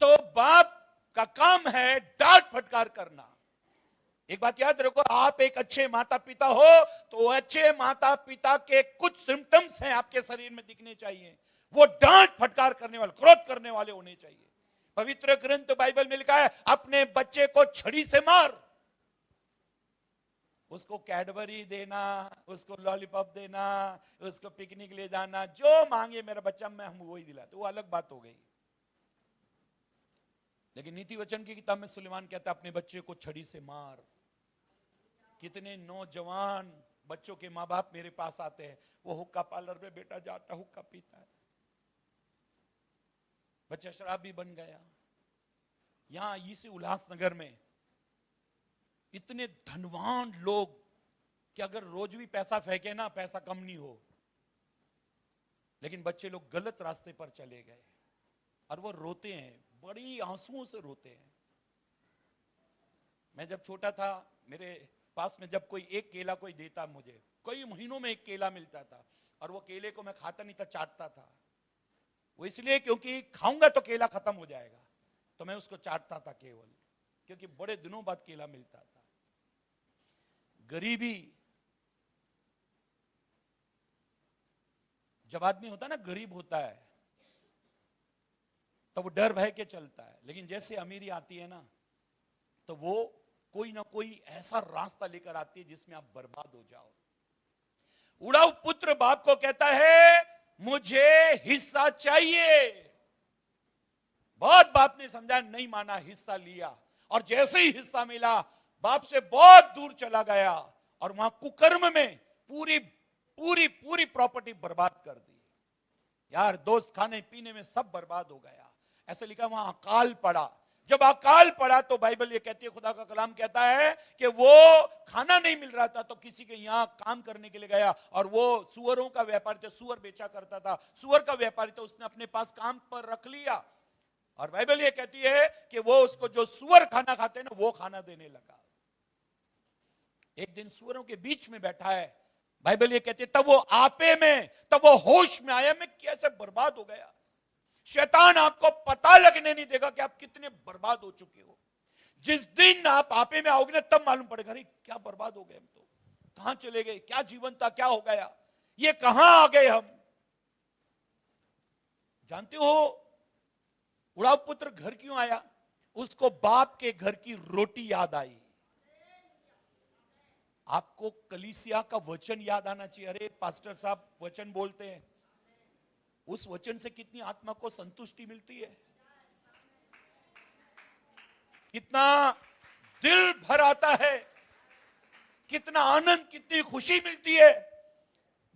[SPEAKER 1] तो बाप का काम है डांट फटकार करना। एक बात याद रखो, आप एक अच्छे माता पिता हो तो अच्छे माता पिता के कुछ सिम्टम्स हैं आपके शरीर में दिखने चाहिए, वो डांट फटकार करने वाले, क्रोध करने वाले होने चाहिए। पवित्र ग्रंथ बाइबल में लिखा है अपने बच्चे को छड़ी से मार, उसको कैडबरी देना, उसको लॉलीपॉप देना, उसको पिकनिक ले जाना, जो मांगे मेरा बच्चा मैं हम वही दिलाते, वो अलग बात हो गई। लेकिन नीति वचन की किताब में सुलेमान कहता है अपने बच्चे को छड़ी से मार। कितने नौजवान बच्चों के माँ बाप मेरे पास आते हैं, वो हुक्का पार्लर में बेटा जाता हुक्का पीता है, बच्चा शराबी बन गया। यहां इसी उल्लासनगर में इतने धनवान लोग कि अगर रोज भी पैसा फेंके ना पैसा कम नहीं हो, लेकिन बच्चे लोग गलत रास्ते पर चले गए और वो रोते हैं, बड़ी आंसुओं से रोते हैं। मैं जब छोटा था मेरे पास में जब कोई एक केला कोई देता, मुझे कई महीनों में एक केला मिलता था और वो केले को मैं खाता नहीं था, चाटता था। वो इसलिए क्योंकि खाऊंगा तो केला खत्म हो जाएगा, तो मैं उसको चाटता था केवल, क्योंकि बड़े दिनों बाद केला मिलता था। गरीबी, जब आदमी होता है ना गरीब होता है तो वो डर भय के चलता है, लेकिन जैसे अमीरी आती है ना तो वो कोई ना कोई ऐसा रास्ता लेकर आती है जिसमें आप बर्बाद हो जाओ। उड़ाऊ पुत्र बाप को कहता है मुझे हिस्सा चाहिए। बहुत बाप ने समझा, नहीं माना, हिस्सा लिया और जैसे ही हिस्सा मिला बाप से बहुत दूर चला गया और वहां कुकर्म में पूरी पूरी पूरी प्रॉपर्टी बर्बाद कर दी। यार दोस्त, खाने पीने में सब बर्बाद हो गया। ऐसे लिखा वहां अकाल पड़ा। जब अकाल पड़ा तो बाइबल ये कहती है, खुदा का कलाम कहता है कि वो खाना नहीं मिल रहा था तो किसी के यहां काम करने के लिए गया और वो सुअरों का व्यापारी था, सुअर बेचा करता था, सुअर का व्यापारी था, उसने अपने पास काम पर रख लिया और बाइबल ये कहती है कि वो उसको जो सुअर खाना खाते हैं ना वो खाना देने लगा। एक दिन सुअरों के बीच में बैठा है, बाइबल ये कहती है तब वो आपे में, तब वो होश में आया, मैं कैसे बर्बाद हो गया। शैतान आपको पता लगने नहीं देगा कि आप कितने बर्बाद हो चुके हो। जिस दिन आप आपे में आओगे ना तब मालूम पड़ेगा, अरे क्या बर्बाद हो गए हम, तो कहां चले गए, क्या जीवन था, क्या हो गया, ये कहां आ गए हम। जानते हो उड़ाऊ पुत्र घर क्यों आया? उसको बाप के घर की रोटी याद आई। आपको कलीसिया का वचन याद आना चाहिए। अरे पास्टर साहब वचन बोलते हैं, उस वचन से कितनी आत्मा को संतुष्टि मिलती है, कितना दिल भर आता है, कितना आनंद, कितनी खुशी मिलती है।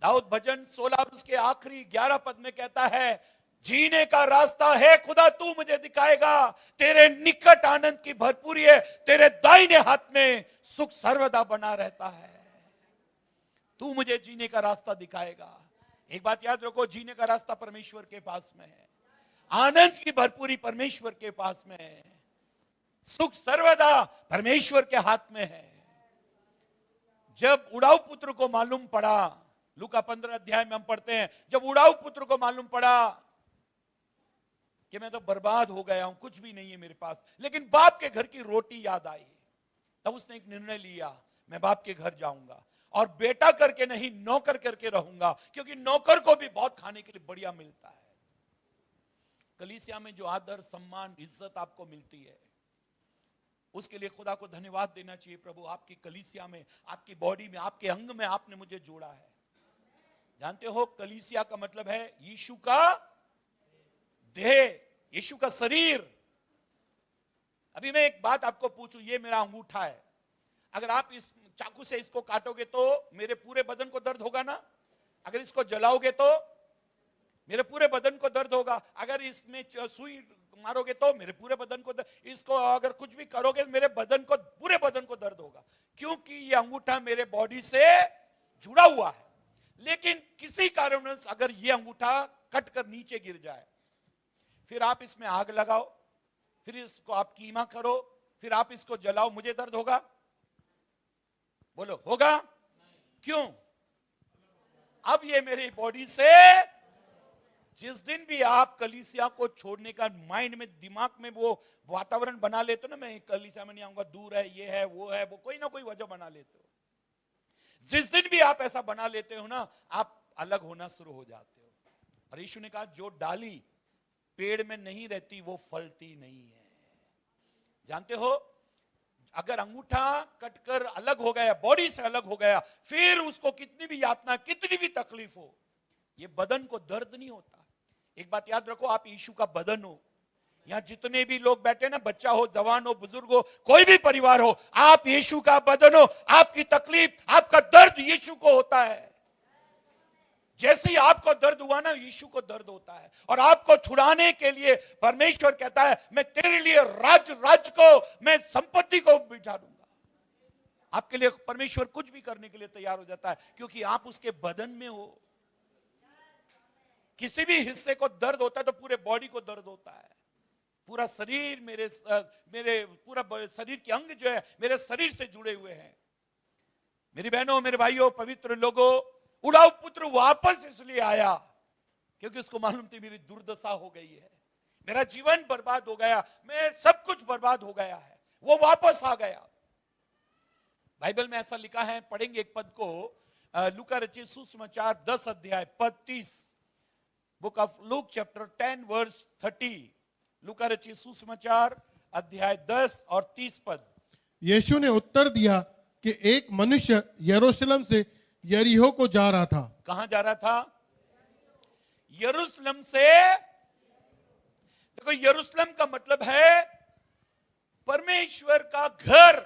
[SPEAKER 1] दाऊद भजन 16 उसके आखिरी 11 पद में कहता है, जीने का रास्ता है खुदा तू मुझे दिखाएगा, तेरे निकट आनंद की भरपूरी है, तेरे दाहिने हाथ में सुख सर्वदा बना रहता है, तू मुझे जीने का रास्ता दिखाएगा। एक बात याद रखो, जीने का रास्ता परमेश्वर के पास में है, आनंद की भरपूरी परमेश्वर के पास में है, सुख सर्वदा परमेश्वर के हाथ में है। जब उड़ाऊ पुत्र को मालूम पड़ा, लूका 15 अध्याय में हम पढ़ते हैं, जब उड़ाऊ पुत्र को मालूम पड़ा कि मैं तो बर्बाद हो गया हूं, कुछ भी नहीं है मेरे पास, लेकिन बाप के घर की रोटी याद आई, तब उसने एक निर्णय लिया, मैं बाप के घर जाऊंगा और बेटा करके नहीं नौकर करके रहूंगा, क्योंकि नौकर को भी बहुत खाने के लिए बढ़िया मिलता है। कलीसिया में जो आदर सम्मान इज्जत आपको मिलती है उसके लिए खुदा को धन्यवाद देना चाहिए। प्रभु आपकी कलीसिया में, आपकी बॉडी में, आपके अंग में आपने मुझे जोड़ा है। जानते हो कलीसिया का मतलब है यीशु का देह, यीशु का शरीर। अभी मैं एक बात आपको पूछूं, ये मेरा अंगूठा है, अगर आप इस चाकू से इसको काटोगे तो मेरे पूरे बदन को दर्द होगा ना? अगर इसको जलाओगे तो मेरे पूरे बदन को दर्द होगा। अगर इसमें सुई मारोगे तो मेरे पूरे बदन को दर्द, इसको अगर कुछ भी करोगे मेरे बदन को, पूरे बदन को दर्द होगा, क्योंकि ये अंगूठा मेरे बॉडी से जुड़ा हुआ है। लेकिन किसी कारणवश अगर ये अंगूठा कट कर नीचे गिर जाए, फिर आप इसमें आग लगाओ, फिर इसको आप कीमा करो, फिर आप इसको जलाओ, मुझे दर्द होगा? बोलो, होगा? क्यों? अब ये मेरी बॉडी से, जिस दिन भी आप कलीसिया को छोड़ने का माइंड में, दिमाग में वो वातावरण बना लेते हो ना, मैं कलीसिया में नहीं आऊंगा, दूर है, ये है, वो है, वो कोई ना कोई वजह बना लेते हो। जिस दिन भी आप ऐसा बना लेते हो ना, आप अलग होना शुरू हो जाते हो। और यीशु ने कहा, जो डाली पेड़ में नहीं रहती वो फलती नहीं है। जानते हो, अगर अंगूठा कटकर अलग हो गया, बॉडी से अलग हो गया, फिर उसको कितनी भी यातना, कितनी भी तकलीफ हो, ये बदन को दर्द नहीं होता। एक बात याद रखो, आप यीशु का बदन हो। यहां जितने भी लोग बैठे ना, बच्चा हो, जवान हो, बुजुर्ग हो, कोई भी परिवार हो, आप यीशु का बदन हो। आपकी तकलीफ, आपका दर्द यीशु को होता है। जैसे ही आपको दर्द हुआ ना, यीशु को दर्द होता है। और आपको छुड़ाने के लिए परमेश्वर कहता है, मैं तेरे लिए राज्य को, मैं संपत्ति को बिठा दूंगा। आपके लिए परमेश्वर कुछ भी करने के लिए तैयार हो जाता है, क्योंकि आप उसके बदन में हो। किसी भी हिस्से को दर्द होता है तो पूरे बॉडी को दर्द होता है। पूरा शरीर, मेरे पूरा शरीर के अंग जो है मेरे शरीर से जुड़े हुए हैं। मेरी बहनों, मेरे भाइयों, पवित्र लोगों, उड़ाऊ पुत्र वापस इसलिए आया क्योंकि उसको मालूम थी मेरी दुर्दशा हो गई है, मेरा जीवन बर्बाद हो गया, मैं सब कुछ बर्बाद हो गया है। वो वापस आ गया। बाइबल में ऐसा लिखा है, पढ़ेंगे एक पद को, लूका रचित सुसमाचार 10 अध्याय पद 30, book of Luke chapter 10 verse 30। लूका रचित सुसमाचार अध्याय 10 और 30 पद।
[SPEAKER 2] यीशु ने उत्तर दिया कि एक मनुष्य यरूशलेम से यरीहो को जा रहा था।
[SPEAKER 1] कहां जा रहा था? यरूशलेम से। देखो, यरूशलेम का मतलब है परमेश्वर का घर,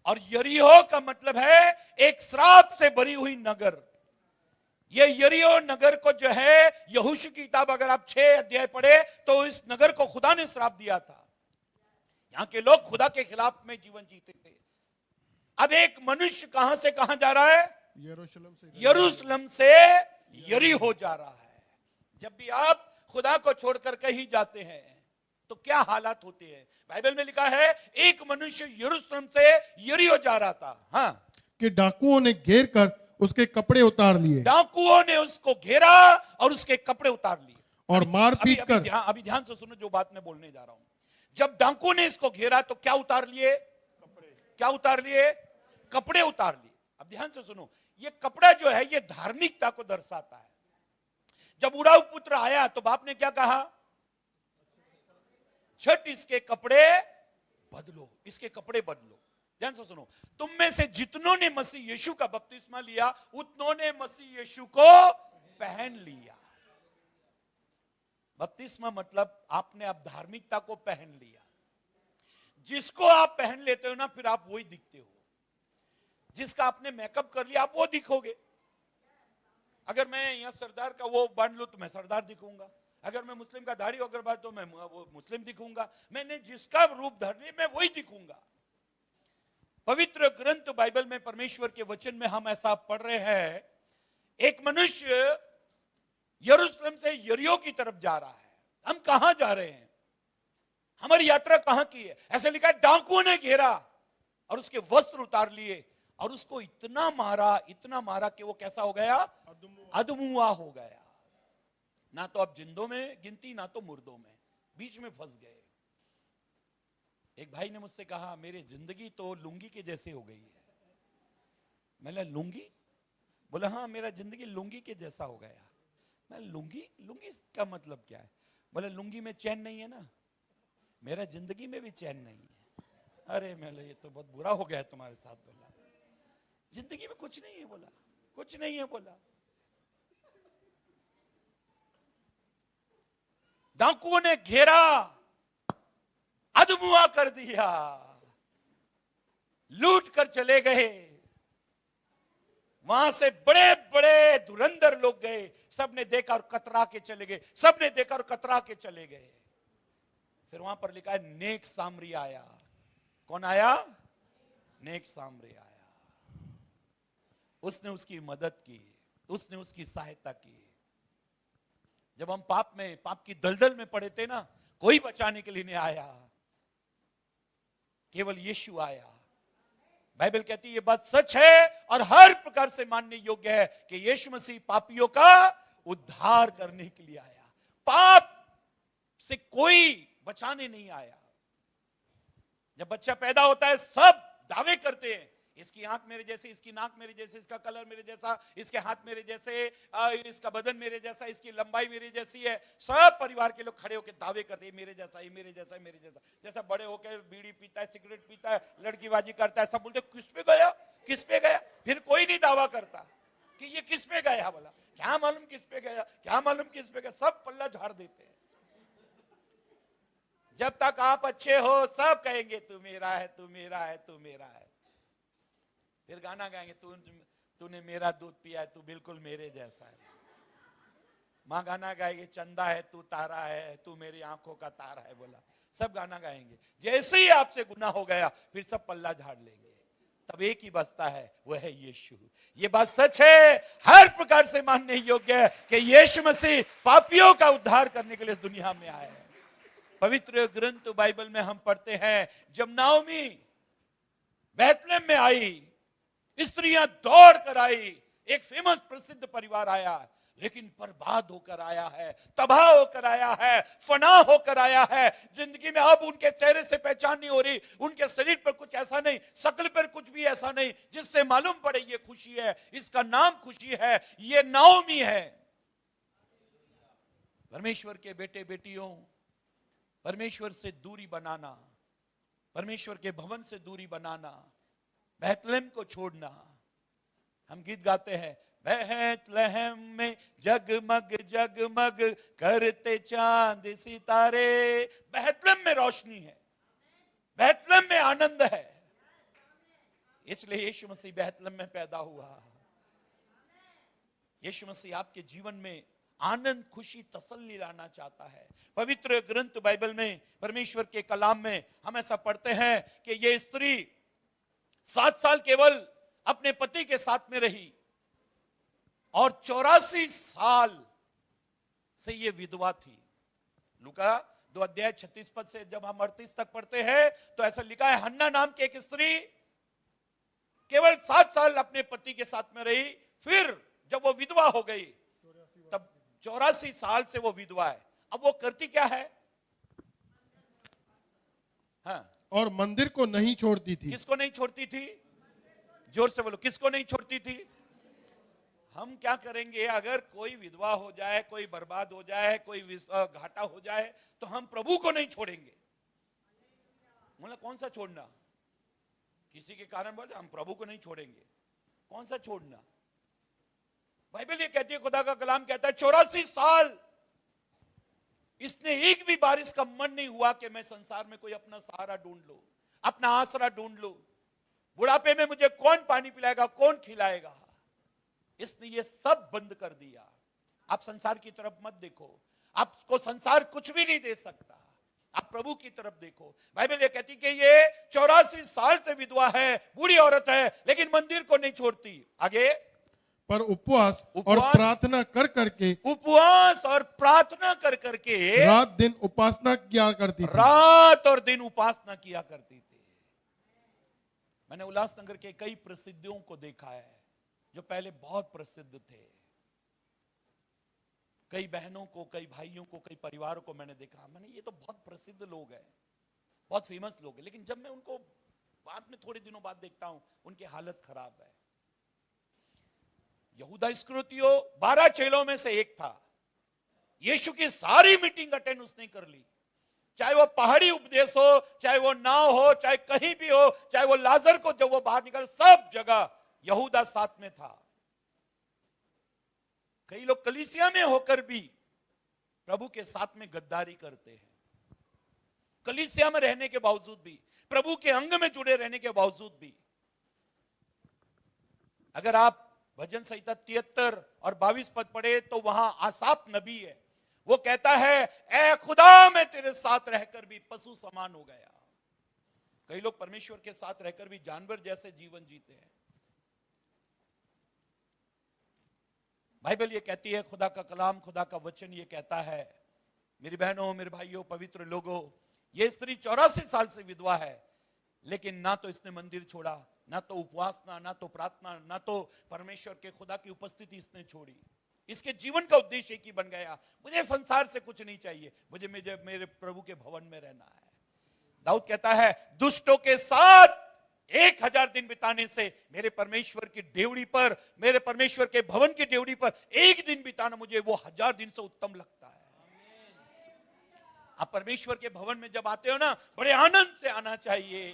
[SPEAKER 1] और यरीहो का मतलब है एक श्राप से भरी हुई नगर। ये यरीहो नगर को जो है, यहोशू की किताब अगर आप 6 अध्याय पढ़े तो इस नगर को खुदा ने श्राप दिया था। यहां के लोग खुदा के खिलाफ में जीवन जीते थे। अब एक मनुष्य कहां से कहां जा रहा है? यरूशलेम से यरीहो जा रहा है। जब भी आप खुदा को छोड़कर कहीं जाते हैं तो क्या हालात होते हैं? बाइबल में लिखा है, एक मनुष्य यरूशलेम से यरीहो जा रहा था, हाँ,
[SPEAKER 2] कि डाकुओं ने घेर कर उसके कपड़े उतार लिए।
[SPEAKER 1] डाकुओं ने उसको घेरा और उसके कपड़े उतार लिए
[SPEAKER 2] और मार पीट कर।
[SPEAKER 1] अभी ध्यान से सुनो जो बात मैं बोलने जा रहा हूं। जब डाकुओं ने इसको घेरा तो क्या उतार लिए? क्या उतार लिए? कपड़े उतार लिए। अब ध्यान से सुनो, ये कपड़ा जो है ये धार्मिकता को दर्शाता है। जब उड़ाऊ पुत्र आया तो बाप ने क्या कहा? छठ इसके कपड़े बदलो, इसके कपड़े बदलो। ध्यान से सुनो, तुम में से जितनों ने मसीह यीशु का बपतिस्मा लिया उतनों ने मसीह यीशु को पहन लिया। बपतिस्मा मतलब आपने अब धार्मिकता को पहन लिया। जिसको आप पहन लेते हो ना, फिर आप वही दिखते हो। जिसका आपने मेकअप कर लिया आप वो दिखोगे। अगर मैं यहां सरदार का वो बांध लूं तो मैं सरदार दिखूंगा। अगर मैं मुस्लिम का दाढ़ी वगैरह बांध तो मैं वो मुस्लिम दिखूंगा। मैंने जिसका रूप धर लिया मैं वही दिखूंगा। पवित्र ग्रंथ बाइबल में, परमेश्वर के वचन में हम ऐसा पढ़ रहे हैं, एक मनुष्य यरूशलेम से यरीहो की तरफ जा रहा है। हम कहां जा रहे हैं? हमारी यात्रा कहां की है? ऐसे लिखा है, डाकुओं ने घेरा और उसके वस्त्र उतार लिए और उसको इतना मारा कि वो कैसा हो गया? अधमुआ हो गया। ना तो अब जिंदों में गिनती, ना तो मुर्दों में, बीच में फंस गए। एक भाई ने मुझसे कहा, मेरी जिंदगी तो लुंगी के जैसे हो गई है। मैंने लुंगी? बोला हाँ, मेरा जिंदगी लुंगी के जैसा हो गया। मैं लुंगी का मतलब क्या है? बोले लुंगी में चैन नहीं है ना, मेरा जिंदगी में भी चैन नहीं है। अरे मैं ये तो बहुत बुरा हो गया है तुम्हारे साथ। बोला जिंदगी में कुछ नहीं है। बोला कुछ नहीं है। बोला डाकुओं ने घेरा, अधमुआ कर दिया, लूट कर चले गए। वहां से बड़े बड़े धुरंधर लोग गए, सबने देखा और कतरा के चले गए, सबने देखा और कतरा के चले गए। फिर वहां पर लिखा है नेक सामरी आया। कौन आया? नेक सामरी आया। उसने उसकी मदद की, उसने उसकी सहायता की। जब हम पाप की दलदल में पड़े थे ना, कोई बचाने के लिए नहीं आया, केवल यीशु आया। बाइबल कहती है ये बात सच है और हर प्रकार से मानने योग्य है कि यीशु मसीह पापियों का उद्धार करने के लिए आया। पाप से कोई बचाने नहीं आया। जब बच्चा पैदा होता है सब दावे करते हैं, इसकी आंख मेरे जैसी, इसकी नाक मेरे जैसी, इसका कलर मेरे जैसा, इसके हाथ मेरे जैसे, इसका बदन मेरे जैसा, इसकी लंबाई मेरे जैसी है। सब परिवार के लोग खड़े होकर दावे करते हैं मेरे जैसा, ये मेरे जैसा, मेरे जैसा। जैसा बड़े होकर बीड़ी पीता है, सिगरेट पीता है, लड़कीबाजी करता है, सब बोलते किस पे गया, किस पे गया। फिर कोई नहीं दावा करता कि ये किस पे गया। बोला क्या मालूम किस पे गया, क्या मालूम किस पे गया। सब पल्ला झाड़ देते हैं। जब तक आप अच्छे हो सब कहेंगे तू मेरा है, तू मेरा है, तू मेरा है। फिर गाना गाएंगे तूने मेरा दूध पिया है, तू बिल्कुल मेरे जैसा है। माँ गाना गाएगी चंदा है तू तारा है, तू मेरी आंखों का तारा है। बोला सब गाना गाएंगे। जैसे ही आपसे गुनाह हो गया फिर सब पल्ला झाड़ लेंगे। तब एक ही बचता है, वह है यीशु। ये बात सच है, हर प्रकार से मानने योग्य है कि यीशु मसीह पापियों का उद्धार करने के लिए इस दुनिया में आए हैं। पवित्र ग्रंथ बाइबल में हम पढ़ते हैं जब नाओमी बैतलहम में आई, स्त्रियां दौड़ कर आई, एक फेमस प्रसिद्ध परिवार आया, लेकिन बर्बाद होकर आया है, तबाह होकर आया है, फना होकर आया है। जिंदगी में अब उनके चेहरे से पहचान नहीं हो रही, उनके शरीर पर कुछ ऐसा नहीं, शक्ल पर कुछ भी ऐसा नहीं जिससे मालूम पड़े ये खुशी है, इसका नाम खुशी है, ये नाओमी है। परमेश्वर के बेटे बेटियों, परमेश्वर से दूरी बनाना, परमेश्वर के भवन से दूरी बनाना, बैतलहम को छोड़ना। हम गीत गाते हैं बैतलहम में जगमग जगमग करते चांद सितारे। बैतलहम में रोशनी है, बैतलहम में आनंद है, इसलिए यीशु मसीह बैतलहम में पैदा हुआ। यीशु मसीह आपके जीवन में आनंद, खुशी, तसल्ली लाना चाहता है। पवित्र ग्रंथ बाइबल में, परमेश्वर के कलाम में हम ऐसा पढ़ते हैं कि ये स्त्री 7 साल केवल अपने पति के साथ में रही और 84 साल से ये विधवा थी। लूका 2 अध्याय 36 पद से जब हम 38 तक पढ़ते हैं तो ऐसा लिखा है हन्ना नाम की एक स्त्री केवल 7 साल अपने पति के साथ में रही, फिर जब वो विधवा हो गई तब 84 साल से वो विधवा है। अब वो करती क्या है? हाँ,
[SPEAKER 2] और मंदिर को नहीं छोड़ती थी।
[SPEAKER 1] किसको नहीं छोड़ती थी? जोर से बोलो, किसको नहीं छोड़ती थी? हम क्या करेंगे अगर कोई विधवा हो जाए, कोई बर्बाद हो जाए, कोई घाटा हो जाए तो हम प्रभु को नहीं छोड़ेंगे। मतलब कौन सा छोड़ना? किसी के कारण बोलते हम प्रभु को नहीं छोड़ेंगे, कौन सा छोड़ना? बाइबल ये कहती है, खुदा का कलाम कहता है 84 साल इसने एक भी बार इसका मन नहीं हुआ कि मैं संसार में कोई अपना सहारा ढूंढ लूं, अपना आसरा ढूंढ लूं। बुढ़ापे में मुझे कौन पानी पिलाएगा, कौन खिलाएगा? इसने ये सब बंद कर दिया। आप संसार की तरफ मत देखो, आपको संसार कुछ भी नहीं दे सकता, आप प्रभु की तरफ देखो। बाइबल ये कहती कि ये 84 साल से विधवा है, बूढ़ी औरत है, लेकिन मंदिर को नहीं छोड़ती। आगे,
[SPEAKER 2] पर उपवास और प्रार्थना कर करके,
[SPEAKER 1] उपवास और प्रार्थना कर करके
[SPEAKER 2] रात दिन उपासना किया करती थी।
[SPEAKER 1] रात और दिन उपासना किया करती थी। मैंने उल्लासनगर के कई प्रसिद्धियों को देखा है जो पहले बहुत प्रसिद्ध थे। कई बहनों को, कई भाइयों को, कई परिवारों को मैंने देखा, मैंने ये तो बहुत प्रसिद्ध लोग हैं, बहुत फेमस लोग हैं, लेकिन जब मैं उनको बाद में थोड़े दिनों बाद देखता हूं उनकी हालत खराब है। यहूदा इस्करियोती 12 चेलों में से एक था। यीशु की सारी मीटिंग अटेंड उसने कर ली, चाहे वो पहाड़ी उपदेश हो, चाहे वो नाव हो, चाहे कहीं भी हो, चाहे वो लाजर को जब वो बाहर निकल, सब जगह यहूदा साथ में था। कई लोग कलीसिया में होकर भी प्रभु के साथ में गद्दारी करते हैं। कलीसिया में रहने के बावजूद भी, प्रभु के अंग में जुड़े रहने के बावजूद भी, अगर आप भजन संहिता 73 और 22 पद पढ़े तो वहां आसाफ नबी है, वो कहता है, ऐ खुदा मैं तेरे साथ रहकर भी पशु समान हो गया। कई लोग परमेश्वर के साथ रहकर भी जानवर जैसे जीवन जीते हैं। बाइबल ये कहती है, खुदा का कलाम, खुदा का वचन ये कहता है, मेरी बहनों, मेरे भाइयों, पवित्र लोगों, ये स्त्री 84 साल से विधवा है, लेकिन ना तो इसने मंदिर छोड़ा, ना तो उपवास, ना तो प्रार्थना, ना तो परमेश्वर के खुदा की उपस्थिति इसने छोड़ी। इसके जीवन का उद्देश्य एक ही बन गया, मुझे संसार से कुछ नहीं चाहिए, मुझे मेरे प्रभु के भवन में रहना है। दाऊद कहता है, दुष्टों के साथ 1000 दिन बिताने से मेरे परमेश्वर की डेवड़ी पर, मेरे परमेश्वर के भवन की डेवड़ी पर एक दिन बिताना मुझे वो 1000 दिन से उत्तम लगता है। आप परमेश्वर के भवन में जब आते हो ना, बड़े आनंद से आना चाहिए।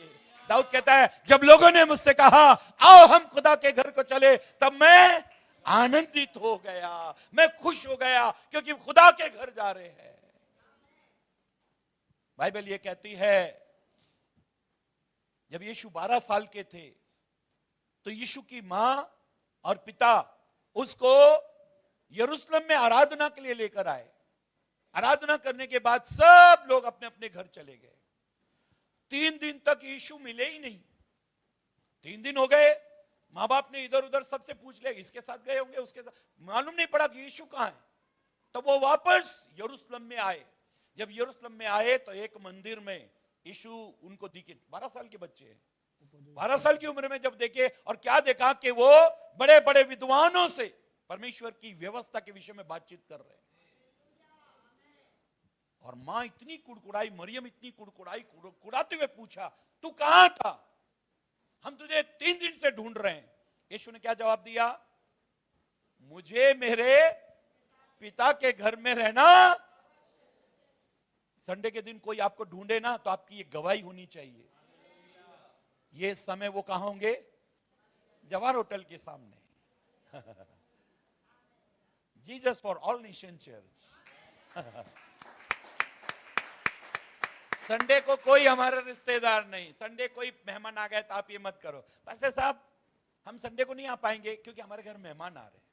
[SPEAKER 1] दाऊद कहता है, जब लोगों ने मुझसे कहा आओ हम खुदा के घर को चले, तब मैं आनंदित हो गया, मैं खुश हो गया, क्योंकि खुदा के घर जा रहे हैं। बाइबल ये कहती है, जब यीशु 12 साल के थे तो यीशु की मां और पिता उसको यरूशलेम में आराधना के लिए लेकर आए। आराधना करने के बाद सब लोग अपने अपने घर चले गए। 3 दिन तक यीशु मिले ही नहीं। 3 दिन हो गए, माँ बाप ने इधर उधर सबसे पूछ लिया, इसके साथ गए होंगे, उसके साथ, मालूम नहीं पड़ा कि यीशु कहां है। तब वो वापस यरूशलेम में आए। जब यरूशलेम में आए तो एक मंदिर में यीशु उनको दिखे। 12 साल के बच्चे हैं, 12 साल की उम्र में जब देखे, और क्या देखा कि वो बड़े बड़े विद्वानों से परमेश्वर की व्यवस्था के विषय में बातचीत कर रहे हैं। और मां इतनी कुड़कुड़ाई, मरियम इतनी कुड़कुड़ाई, कुड़ाते हुए पूछा, तू कहां था, हम तुझे 3 दिन से ढूंढ रहे हैं। यीशु ने क्या जवाब दिया, मुझे मेरे पिता के घर में रहना। संडे के दिन कोई आपको ढूंढे ना, तो आपकी ये गवाही होनी चाहिए। ये समय वो कहां होंगे, जवाहर होटल के सामने। Jesus for all nation church. Sunday को कोई हमारा रिश्तेदार नहीं, संडे कोई मेहमान आ गए तो आप ये मत करो, पास्टर साहब हम संडे को नहीं आ पाएंगे क्योंकि हमारे घर मेहमान आ रहे हैं।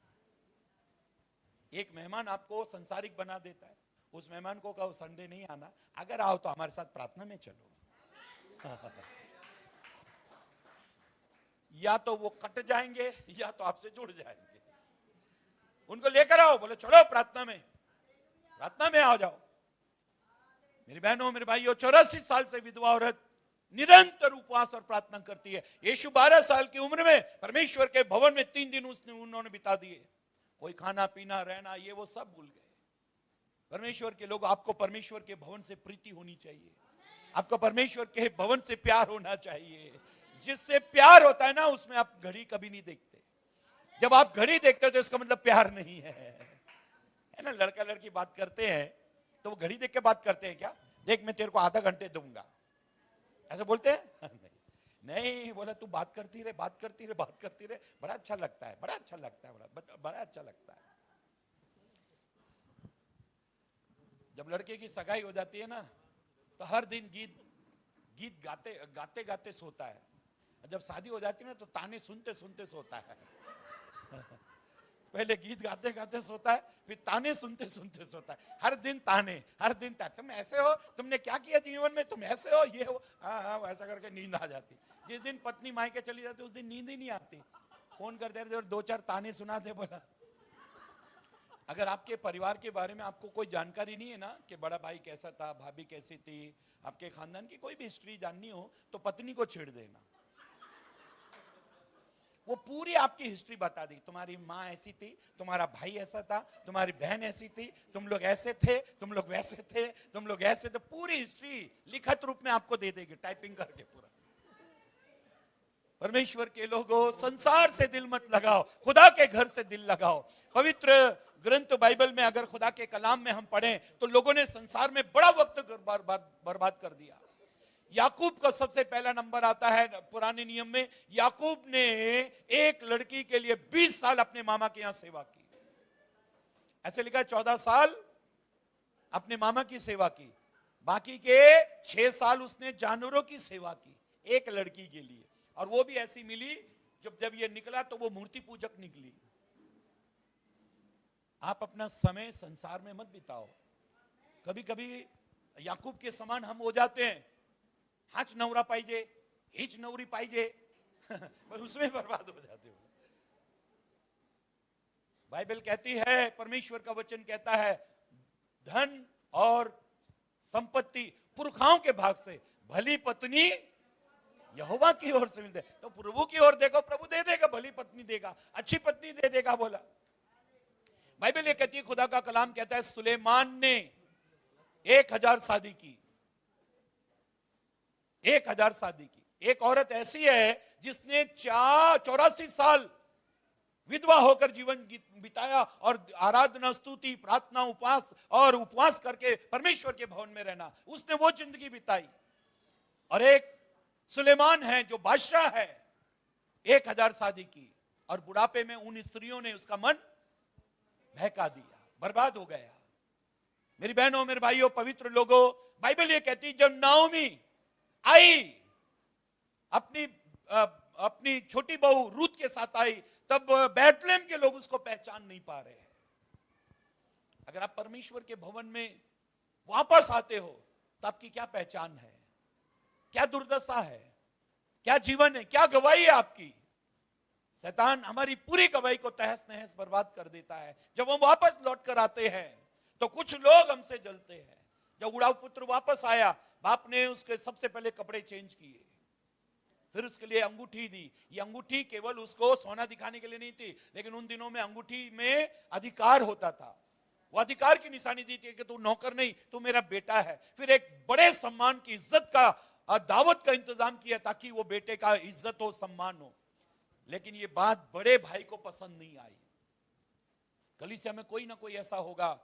[SPEAKER 1] एक मेहमान आपको संसारिक बना देता है। उस मेहमान को कहो संडे नहीं आना, अगर आओ तो हमारे साथ प्रार्थना में चलो। या तो वो कट जाएंगे या तो आपसे जुड़ जाएंगे। उनको लेकर आओ, बोले चलो प्रार्थना में आ जाओ। मेरी बहनों, मेरे भाइयों, 84 साल से विधवा औरत निरंतर उपवास और प्रार्थना करती है। यीशु 12 साल की उम्र में परमेश्वर के भवन में 3 दिन उन्होंने बिता दिए। कोई खाना पीना रहना ये वो सब भूल गए। परमेश्वर के लोग, आपको परमेश्वर के भवन से प्रीति होनी चाहिए, आपको परमेश्वर के भवन से प्यार होना चाहिए। जिससे प्यार होता है ना, उसमें आप घड़ी कभी नहीं देखते। जब आप घड़ी देखते हो तो इसका मतलब प्यार नहीं है ना। लड़का लड़की बात करते हैं तो वो घड़ी देख के बात करते हैं, क्या देख मैं तेरे को आधा घंटे दूंगा, ऐसे बोलते हैं? नहीं, बोला तू बात करती रहे, बड़ा अच्छा लगता है, बड़ा अच्छा लगता है। जब लड़के की सगाई हो जाती है ना, तो हर दिन गीत गाते गाते सोता है। जब शादी हो जाती है ना, तो ताने सुनते सुनते सोता है। पहले गीत गाते गाते सोता है, फिर ताने सुनते सुनते सोता है। हर दिन ताने। तुम ऐसे हो, तुमने क्या किया जीवन में, तुम ऐसे हो, ये हो, हाँ ऐसा करके नींद आ जाती। जिस दिन पत्नी मायके चली जाती उस दिन नींद ही नहीं आती। फोन करते रहते और 2-4 ताने सुनाते। बोला अगर आपके परिवार के बारे में आपको कोई जानकारी नहीं है ना, कि बड़ा भाई कैसा था, भाभी कैसी थी, आपके खानदान की कोई भी हिस्ट्री जाननी हो, तो पत्नी को छेड़ देना। वो पूरी आपकी हिस्ट्री बता दी। तुम्हारी माँ ऐसी थी, तुम्हारा भाई ऐसा था, तुम्हारी बहन ऐसी थी, तुम लोग ऐसे थे, तुम लोग वैसे थे, तुम लोग ऐसे थे। पूरी हिस्ट्री लिखित रूप में आपको दे देगी, टाइपिंग करके पूरा। परमेश्वर के लोगों, संसार से दिल मत लगाओ, खुदा के घर से दिल लगाओ। पवित्र ग्रंथ बाइबल में अगर खुदा के कलाम में हम पढ़ें तो लोगों ने संसार में बड़ा वक्त बर्बाद कर दिया। याकूब का सबसे पहला नंबर आता है पुराने नियम में। याकूब ने एक लड़की के लिए 20 साल अपने मामा के यहां सेवा की। ऐसे लिखा है 14 साल अपने मामा की सेवा की, बाकी के 6 साल उसने जानवरों की सेवा की एक लड़की के लिए, और वो भी ऐसी मिली जब ये निकला तो वो मूर्ति पूजक निकली। आप अपना समय संसार में मत बिताओ। कभी कभी याकूब के समान हम हो जाते हैं, हाच नवरा पाइजे, हीच नवरी पाइजे, पर उसमें बर्बाद हो जाते हो। बाइबल कहती है, परमेश्वर का वचन कहता है, धन और संपत्ति पुरखाओं के भाग से, भली पत्नी यहोवा की ओर से मिलते। तो प्रभु की ओर देखो, प्रभु दे देगा, भली पत्नी देगा, अच्छी पत्नी दे देगा। बोला बाइबल ये कहती है, खुदा का कलाम कहता है, सुलेमान ने 1000 शादी की, 1000 शादी की। एक औरत ऐसी है जिसने 84 साल विधवा होकर जीवन बिताया और आराधना, स्तुति, प्रार्थना, उपवास करके परमेश्वर के भवन में रहना, उसने वो जिंदगी बिताई। और एक सुलेमान है जो बादशाह है, 1000 शादी की, और बुढ़ापे में उन स्त्रियों ने उसका मन बहका दिया, बर्बाद हो गया। मेरी बहनों, मेरे भाइयों, पवित्र लोगों, बाइबल ये कहती, जब नाओमी आई, अपनी छोटी बहू रूत के साथ आई, तब बैतलहम के लोग उसको पहचान नहीं पा रहे हैं। अगर आप परमेश्वर के भवन में वापस आते हो तो आपकी क्या पहचान है, क्या दुर्दशा है, क्या जीवन है, क्या गवाही है आपकी? शैतान हमारी पूरी गवाही को तहस नहस बर्बाद कर देता है। जब हम वापस लौट कर आते हैं तो कुछ लोग हमसे जलते हैं। जब उड़ाऊ पुत्र वापस आया, बाप ने उसके सबसे पहले कपड़े चेंज किए, फिर उसके लिए अंगूठी दी। ये अंगूठी केवल उसको सोना दिखाने के लिए नहीं थी, लेकिन उन दिनों में अंगूठी में अधिकार होता था। वो अधिकार की निशानी दी थी कि तू नौकर नहीं, तू मेरा बेटा है। फिर एक बड़े सम्मान की, इज्जत का, दावत का इंतजाम किया ताकि वो बेटे का इज्जत हो, सम्मान हो। लेकिन ये बात बड़े भाई को पसंद नहीं आई। कलीसिया में कोई ना कोई ऐसा होगा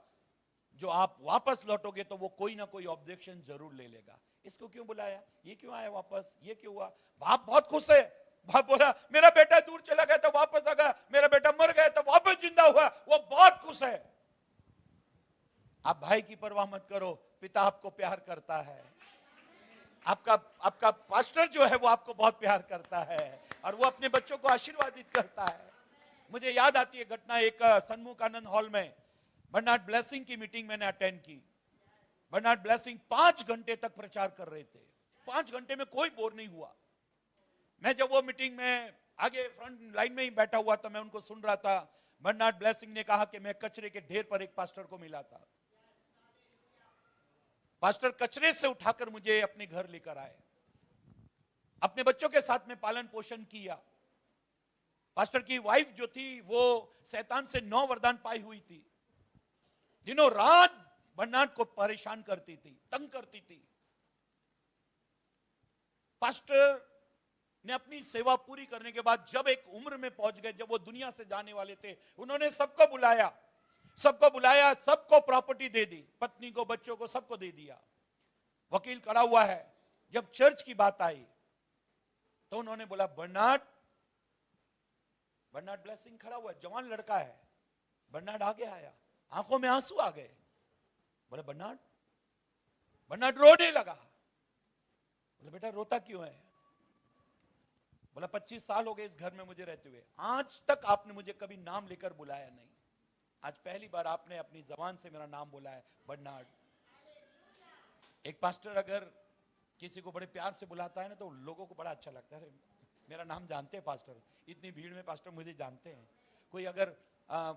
[SPEAKER 1] जो आप वापस लौटोगे तो वो कोई ना कोई ऑब्जेक्शन जरूर ले लेगा। इसको क्यों बुलाया, ये क्यों आया वापस, ये क्यों हुआ? बाप बहुत खुश है। बाप बोला, मेरा बेटा दूर चला गया तो वापस आ गया, मेरा बेटा मर गया तो वापस जिंदा हुआ, वो बहुत खुश है। आप भाई की परवाह मत करो, पिता आपको प्यार करता है। आपका पास्टर जो है वो आपको बहुत प्यार करता है और वो अपने बच्चों को आशीर्वादित करता है। मुझे याद आती है घटना, एक सन्मुख आनंद हॉल में बर्नार्ड ब्लेसिंग की मीटिंग मैंने अटेंड की। बर्नार्ड ब्लेसिंग 5 घंटे तक प्रचार कर रहे थे। 5 घंटे में कोई बोर नहीं हुआ। मैं जब वो मीटिंग में आगे फ्रंट लाइन में ही बैठा हुआ था, मैं उनको सुन रहा था। बर्नार्ड ब्लेसिंग ने कहा कि मैं कचरे के ढेर पर एक पास्टर को मिला था। पास्टर कचरे से उठाकर मुझे अपने घर लेकर आए, अपने बच्चों के साथ में पालन पोषण किया। पास्टर की वाइफ जो थी वो शैतान से 9 वरदान पाई हुई थी। दिनों रात बर्नार्ड को परेशान करती थी, तंग करती थी। पास्टर ने अपनी सेवा पूरी करने के बाद जब एक उम्र में पहुंच गए, जब वो दुनिया से जाने वाले थे, उन्होंने सबको बुलाया, सबको प्रॉपर्टी दे दी, पत्नी को, बच्चों को, सबको दे दिया। वकील खड़ा हुआ है। जब चर्च की बात आई तो उन्होंने बोला, बर्नार्ड ब्लेसिंग खड़ा हुआ है, जवान लड़का है। बर्नार्ड आगे आया, आंखों में आंसू आ गए। बोले, बर्नार्ड रोने लगा। बोले, बेटा रोता क्यों है? बोला, 25 साल हो गए इस घर में मुझे रहते हुए, आज तक आपने मुझे कभी नाम लेकर बुलाया नहीं। आज पहली बार आपने अपनी जबान से मेरा नाम बोला है, बर्नार्ड। एक पास्टर अगर किसी को बड़े प्यार से बुलाता है ना तो लोगों को बड़ा अच्छा लगता है। मेरा नाम जानते हैं पास्टर, इतनी भीड़ में पास्टर मुझे जानते हैं। कोई अगर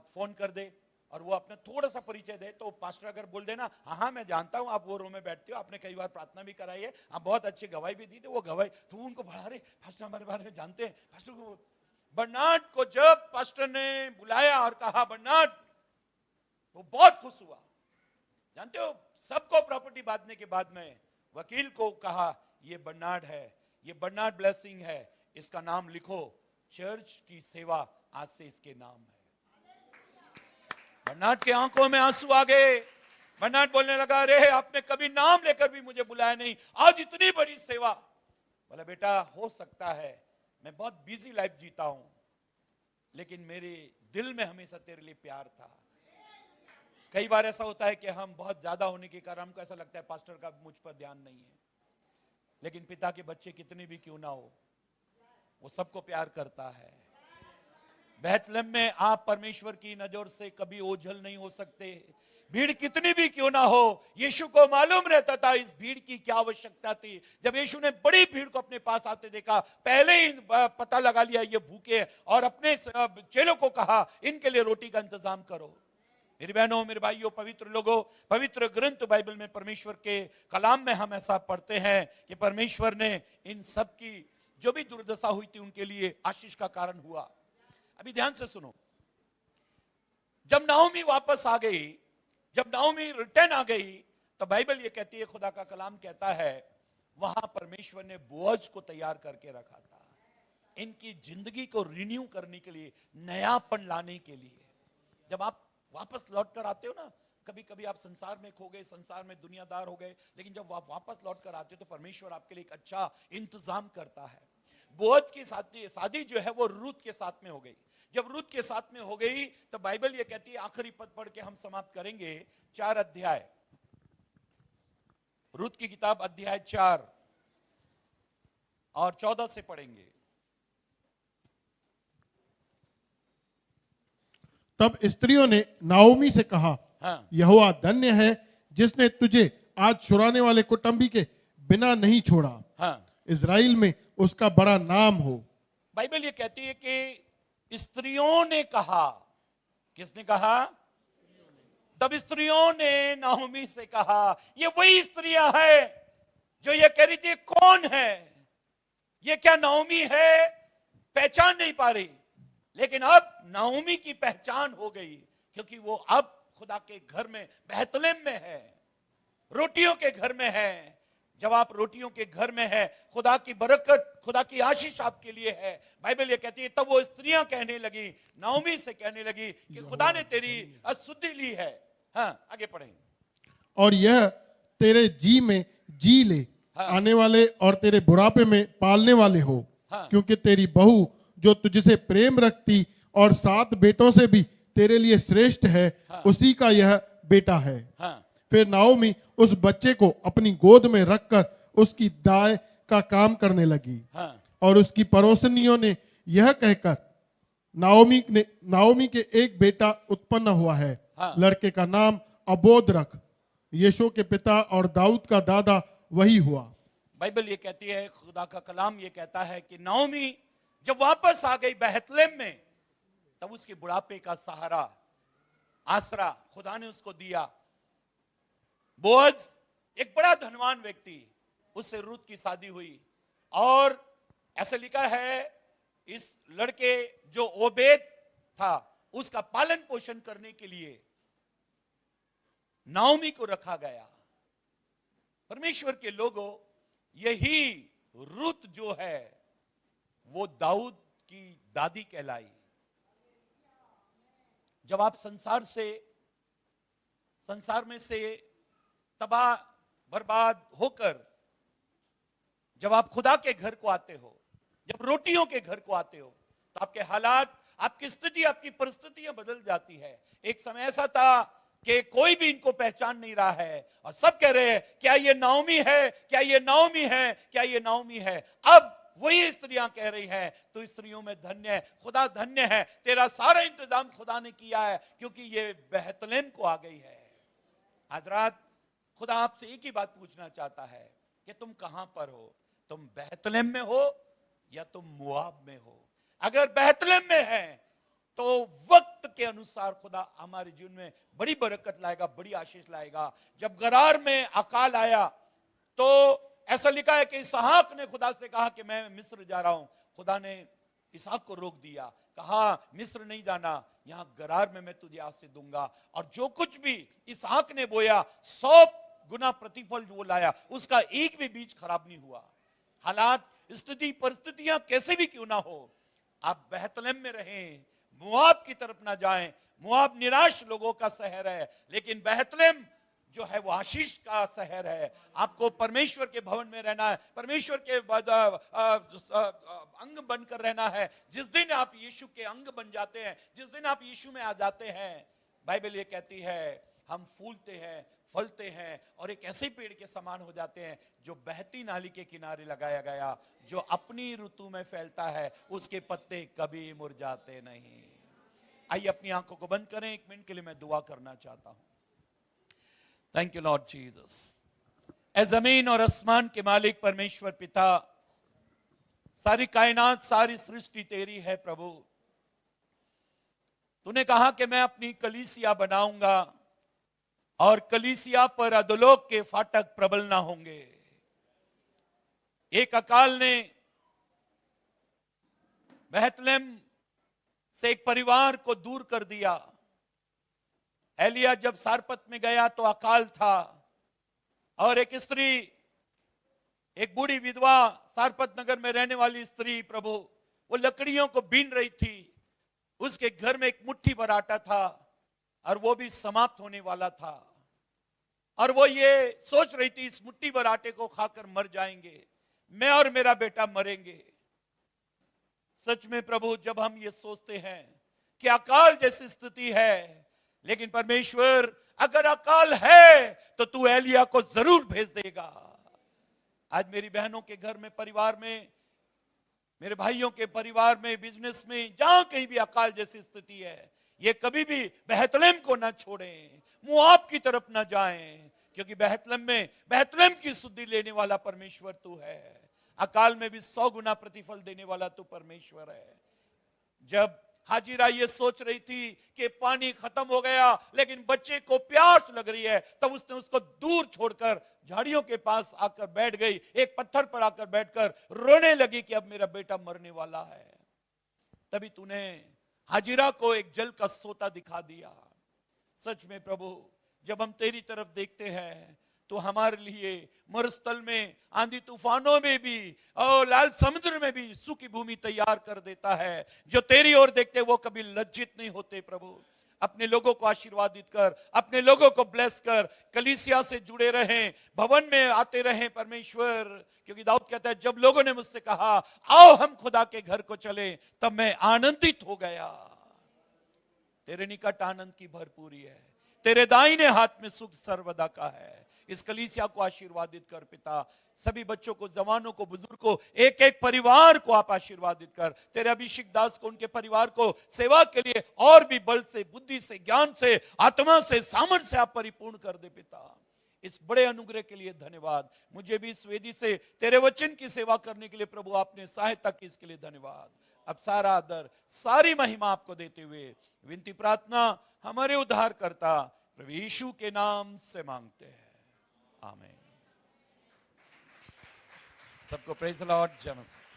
[SPEAKER 1] फोन कर दे और वो अपना थोड़ा सा परिचय दे तो पास्टर अगर बोल देना, हाँ मैं जानता हूँ, आप वो रो में बैठते हो, आपने कई बार प्रार्थना भी कराई है, आप बहुत अच्छी गवाही भी दी थी, वो गवाही तो उनको बढ़ा रहे, पास्टर हमारे बारे में जानते हैं। पास्टर को, बर्नार्ड को जब पास्टर ने बुलाया और कहा बर्नार्ड, वो बहुत खुश हुआ। जानते हो, सबको प्रॉपर्टी बांटने के बाद में वकील को कहा, ये बर्नार्ड है, ये बर्नार्ड ब्लेसिंग है, इसका नाम लिखो, चर्च की सेवा आज से इसके नाम है। बर्नार्ड के आंखों में आंसू आ गए। बर्नार्ड बोलने लगा, अरे आपने कभी नाम लेकर भी मुझे बुलाया नहीं, आज इतनी बड़ी सेवा। बोला, बेटा हो सकता है मैं बहुत बिजी लाइफ जीता हूं, लेकिन मेरे दिल में हमेशा तेरे लिए प्यार था। कई बार ऐसा होता है कि हम बहुत ज्यादा होने के कारण हमको ऐसा लगता है पास्टर का मुझ पर ध्यान नहीं है, लेकिन पिता के बच्चे कितने भी क्यों ना हो, वो सबको प्यार करता है। बैतलहम में आप परमेश्वर की नजर से कभी ओझल नहीं हो सकते। भीड़ कितनी भी क्यों ना हो, यीशु को मालूम रहता था इस भीड़ की क्या आवश्यकता थी। जब यीशु ने बड़ी भीड़ को अपने पास आते देखा, पहले ही पता लगा लिया ये भूखे, और अपने चेलों को कहा इनके लिए रोटी का इंतजाम करो। मेरी बहनों, मेरे भाइयों, पवित्र लोगों, पवित्र ग्रंथ बाइबल में परमेश्वर के कलाम में हम ऐसा पढ़ते हैं कि परमेश्वर ने इन सब की जो भी दुर्दशा हुई थी उनके लिए आशीष का कारण हुआ। अभी ध्यान से सुनो, जब नाओमी वापस आ गई, जब नाओमी रिटर्न आ गई, तो बाइबल ये कहती है, खुदा का कलाम कहता है, वहां परमेश्वर ने बोअज को तैयार करके रखा था इनकी जिंदगी को रिन्यू करने के लिए, नयापन लाने के लिए। जब आप वापस लौट कर आते हो ना, कभी कभी आप संसार में खो गए, संसार में दुनियादार हो गए, लेकिन जब आप वापस लौट कर आते हो तो परमेश्वर आपके लिए एक अच्छा इंतजाम करता है। बोअज की शादी जो है वो रूत के साथ में हो गई। जब रूत के साथ में हो गई तो बाइबल ये कहती है, आखिरी पद पढ़ के हम समाप्त करेंगे, 4 अध्याय, रूत की किताब अध्याय 4 और 14 से पढ़ेंगे।
[SPEAKER 2] तब स्त्रियों ने नाओमी से कहा,
[SPEAKER 1] हाँ।
[SPEAKER 2] यहोवा धन्य है जिसने तुझे आज छुड़ाने वाले कुटुंबी के बिना नहीं छोड़ा।
[SPEAKER 1] हाँ।
[SPEAKER 2] इज़राइल में उसका बड़ा नाम हो।
[SPEAKER 1] बाइबल ये कहती है कि स्त्रियों ने कहा, किसने कहा? तब स्त्रियों ने नाओमी से कहा, ये वही स्त्रियां हैं जो ये कह रही थी कौन है, ये क्या नाओमी है, पहचान नहीं पा रही। लेकिन अब नाओमी की पहचान हो गई, क्योंकि वो अब खुदा के घर में, बैतलहम में है, रोटियों के घर में है। जब आप रोटियों के घर में है, खुदा की बरकत, खुदा की आशीष आपके लिए है। बाइबल ये कहती है, तब वो स्त्रियां कहने लगी, नाओमी से कहने लगी कि खुदा ने तेरी अशुद्धि ली है। हाँ, आगे पढ़ें।
[SPEAKER 2] और यह तेरे जी में जी ले,
[SPEAKER 1] हाँ।
[SPEAKER 2] आने वाले और तेरे बुढ़ापे में पालने वाले हो।
[SPEAKER 1] हाँ।
[SPEAKER 2] क्योंकि तेरी बहू जो तुझसे प्रेम रखती और 7 बेटों से भी तेरे लिए श्रेष्ठ है,
[SPEAKER 1] हाँ।
[SPEAKER 2] उसी का यह बेटा है।
[SPEAKER 1] हाँ।
[SPEAKER 2] फिर नाओमी उस बच्चे को अपनी गोद में रखकर उसकी दाई का काम करने लगी।
[SPEAKER 1] हाँ।
[SPEAKER 2] और उसकी पड़ोसनियों ने यह कहकर, नाओमी के एक बेटा उत्पन्न हुआ है।
[SPEAKER 1] हाँ।
[SPEAKER 2] लड़के का नाम अबोद रख। यीशु के पिता और दाऊद का दादा वही हुआ।
[SPEAKER 1] बाइबल ये कहती है, खुदा का कलाम ये कहता है कि नाओमी जब वापस आ गई बैतलहम में, तब उसके बुढ़ापे का सहारा, आसरा खुदा ने उसको दिया। बोअज एक बड़ा धनवान व्यक्ति, उससे रूत की शादी हुई, और ऐसा लिखा है इस लड़के जो ओबेद था उसका पालन पोषण करने के लिए नाओमी को रखा गया। परमेश्वर के लोगों, यही रूत जो है वो दाऊद की दादी कहलाई। जब आप संसार में से तबाह बर्बाद होकर जब आप खुदा के घर को आते हो, जब रोटियों के घर को आते हो, तो आपके हालात, आपकी स्थिति, आपकी परिस्थितियां बदल जाती है। एक समय ऐसा था कि कोई भी इनको पहचान नहीं रहा है और सब कह रहे हैं, क्या ये नाओमी है, क्या ये नाओमी है, क्या ये नाओमी है। अब वही स्त्रियां कह रही हैं, तो स्त्रियों में धन्य है, खुदा धन्य है, तेरा सारा इंतजाम खुदा ने किया है, क्योंकि ये बैतलहम को आ गई है। आज रात खुदा आपसे एक ही बात पूछना चाहता है कि तुम कहां पर हो? तुम बैतलहम में हो या तुम मोआब में हो? अगर बैतलहम में है तो वक्त के अनुसार खुदा हमारे जीवन में बड़ी बरकत लाएगा, बड़ी आशीष लाएगा। जब गरार में अकाल आया तो ऐसा लिखा है कि इसहाक ने खुदा से कहा कि मैं मिस्र जा रहा हूं। खुदा ने इसहाक को रोक दिया, कहा मिस्र नहीं जाना, यहां गरार में मैं तुझे आज से दूंगा। और जो कुछ भी इसहाक ने बोया 100 गुना प्रतिफल वो लाया, उसका एक भी बीज खराब नहीं हुआ। हालात, स्थिति, परिस्थितियां कैसे भी क्यों ना हो, आप बैतलहम में रहें, मोआब की तरफ ना जाएं। मोआब निराश लोगों का शहर है, लेकिन बैतलहम जो है वो आशीष का शहर है। आपको परमेश्वर के भवन में रहना है, परमेश्वर के अंग बनकर रहना है। जिस दिन आप यीशु के अंग बन जाते हैं, जिस दिन आप यीशु में आ जाते हैं, बाइबल ये कहती है हम फूलते हैं, फलते हैं और एक ऐसे पेड़ के समान हो जाते हैं जो बहती नाली के किनारे लगाया गया, जो अपनी ऋतु में फैलता है, उसके पत्ते कभी मुरझाते नहीं। आइए अपनी आंखों को बंद करें, 1 मिनट के लिए मैं दुआ करना चाहता हूं। Thank you Lord Jesus. ऐ जमीन और आसमान के मालिक परमेश्वर पिता, सारी कायनात, सारी सृष्टि तेरी है प्रभु। तूने कहा कि मैं अपनी कलीसिया बनाऊंगा और कलीसिया पर अधोलोक के फाटक प्रबल ना होंगे। एक अकाल ने बेथलेहम से एक परिवार को दूर कर दिया। एलिया जब सारपत में गया तो अकाल था और एक स्त्री, एक बूढ़ी विधवा, सारपत नगर में रहने वाली स्त्री प्रभु, वो लकड़ियों को बीन रही थी। उसके घर में एक मुट्ठी भर आटा था और वो भी समाप्त होने वाला था और वो ये सोच रही थी इस मुट्ठी भर आटे को खाकर मर जाएंगे, मैं और मेरा बेटा मरेंगे। सच में प्रभु, जब हम ये सोचते हैं कि अकाल जैसी स्थिति है, लेकिन परमेश्वर अगर अकाल है तो तू एलिया को जरूर भेज देगा। आज मेरी बहनों के घर में, परिवार में, मेरे भाइयों के परिवार में, बिजनेस में, जहां कहीं भी अकाल जैसी स्थिति है, ये कभी भी बेथलेहम को ना छोड़ें, मोआब की तरफ ना जाएं, क्योंकि बेथलेहम की सुधि लेने वाला परमेश्वर तू है। अकाल में भी 100 गुना प्रतिफल देने वाला तू परमेश्वर है। जब हाजिरा ये सोच रही थी कि पानी खत्म हो गया लेकिन बच्चे को प्यास लग रही है, तब उसने उसको दूर छोड़कर झाड़ियों के पास आकर बैठ गई, एक पत्थर पर आकर बैठकर रोने लगी कि अब मेरा बेटा मरने वाला है। तभी तूने हाजिरा को एक जल का सोता दिखा दिया। सच में प्रभु, जब हम तेरी तरफ देखते हैं तो हमारे लिए मरुस्थल में, आंधी तूफानों में भी और लाल समुद्र में भी सूखी भूमि तैयार कर देता है। जो तेरी ओर देखते वो कभी लज्जित नहीं होते। प्रभु, अपने लोगों को आशीर्वादित कर, अपने लोगों को ब्लेस कर, कलीसिया से जुड़े रहें, भवन में आते रहें परमेश्वर, क्योंकि दाऊद कहता है जब लोगों ने मुझसे कहा आओ हम खुदा के घर को चले, तब मैं आनंदित हो गया। तेरे निकट आनंद की भरपूरी है, तेरे दाहिने हाथ में सुख सर्वदा का है। इस कलीसिया को आशीर्वादित कर पिता, सभी बच्चों को, जवानों को, बुजुर्ग को, एक एक परिवार को आप आशीर्वादित कर। तेरे अभिषेक दास को, उनके परिवार को सेवा के लिए और भी बल से, बुद्धि से, ज्ञान से, आत्मा से, सामर्थ्य से आप परिपूर्ण कर दे पिता। इस बड़े अनुग्रह के लिए धन्यवाद। मुझे भी इस वेदी से तेरे वचन की सेवा करने के लिए प्रभु आपने सहायता की, इसके लिए धन्यवाद। अब सारा आदर, सारी महिमा आपको देते हुए विनती प्रार्थना हमारे उद्धारकर्ता प्रभु यीशु के नाम से मांगते हैं, आमीन। सबको प्रेज़ द लॉर्ड। जय मसीह।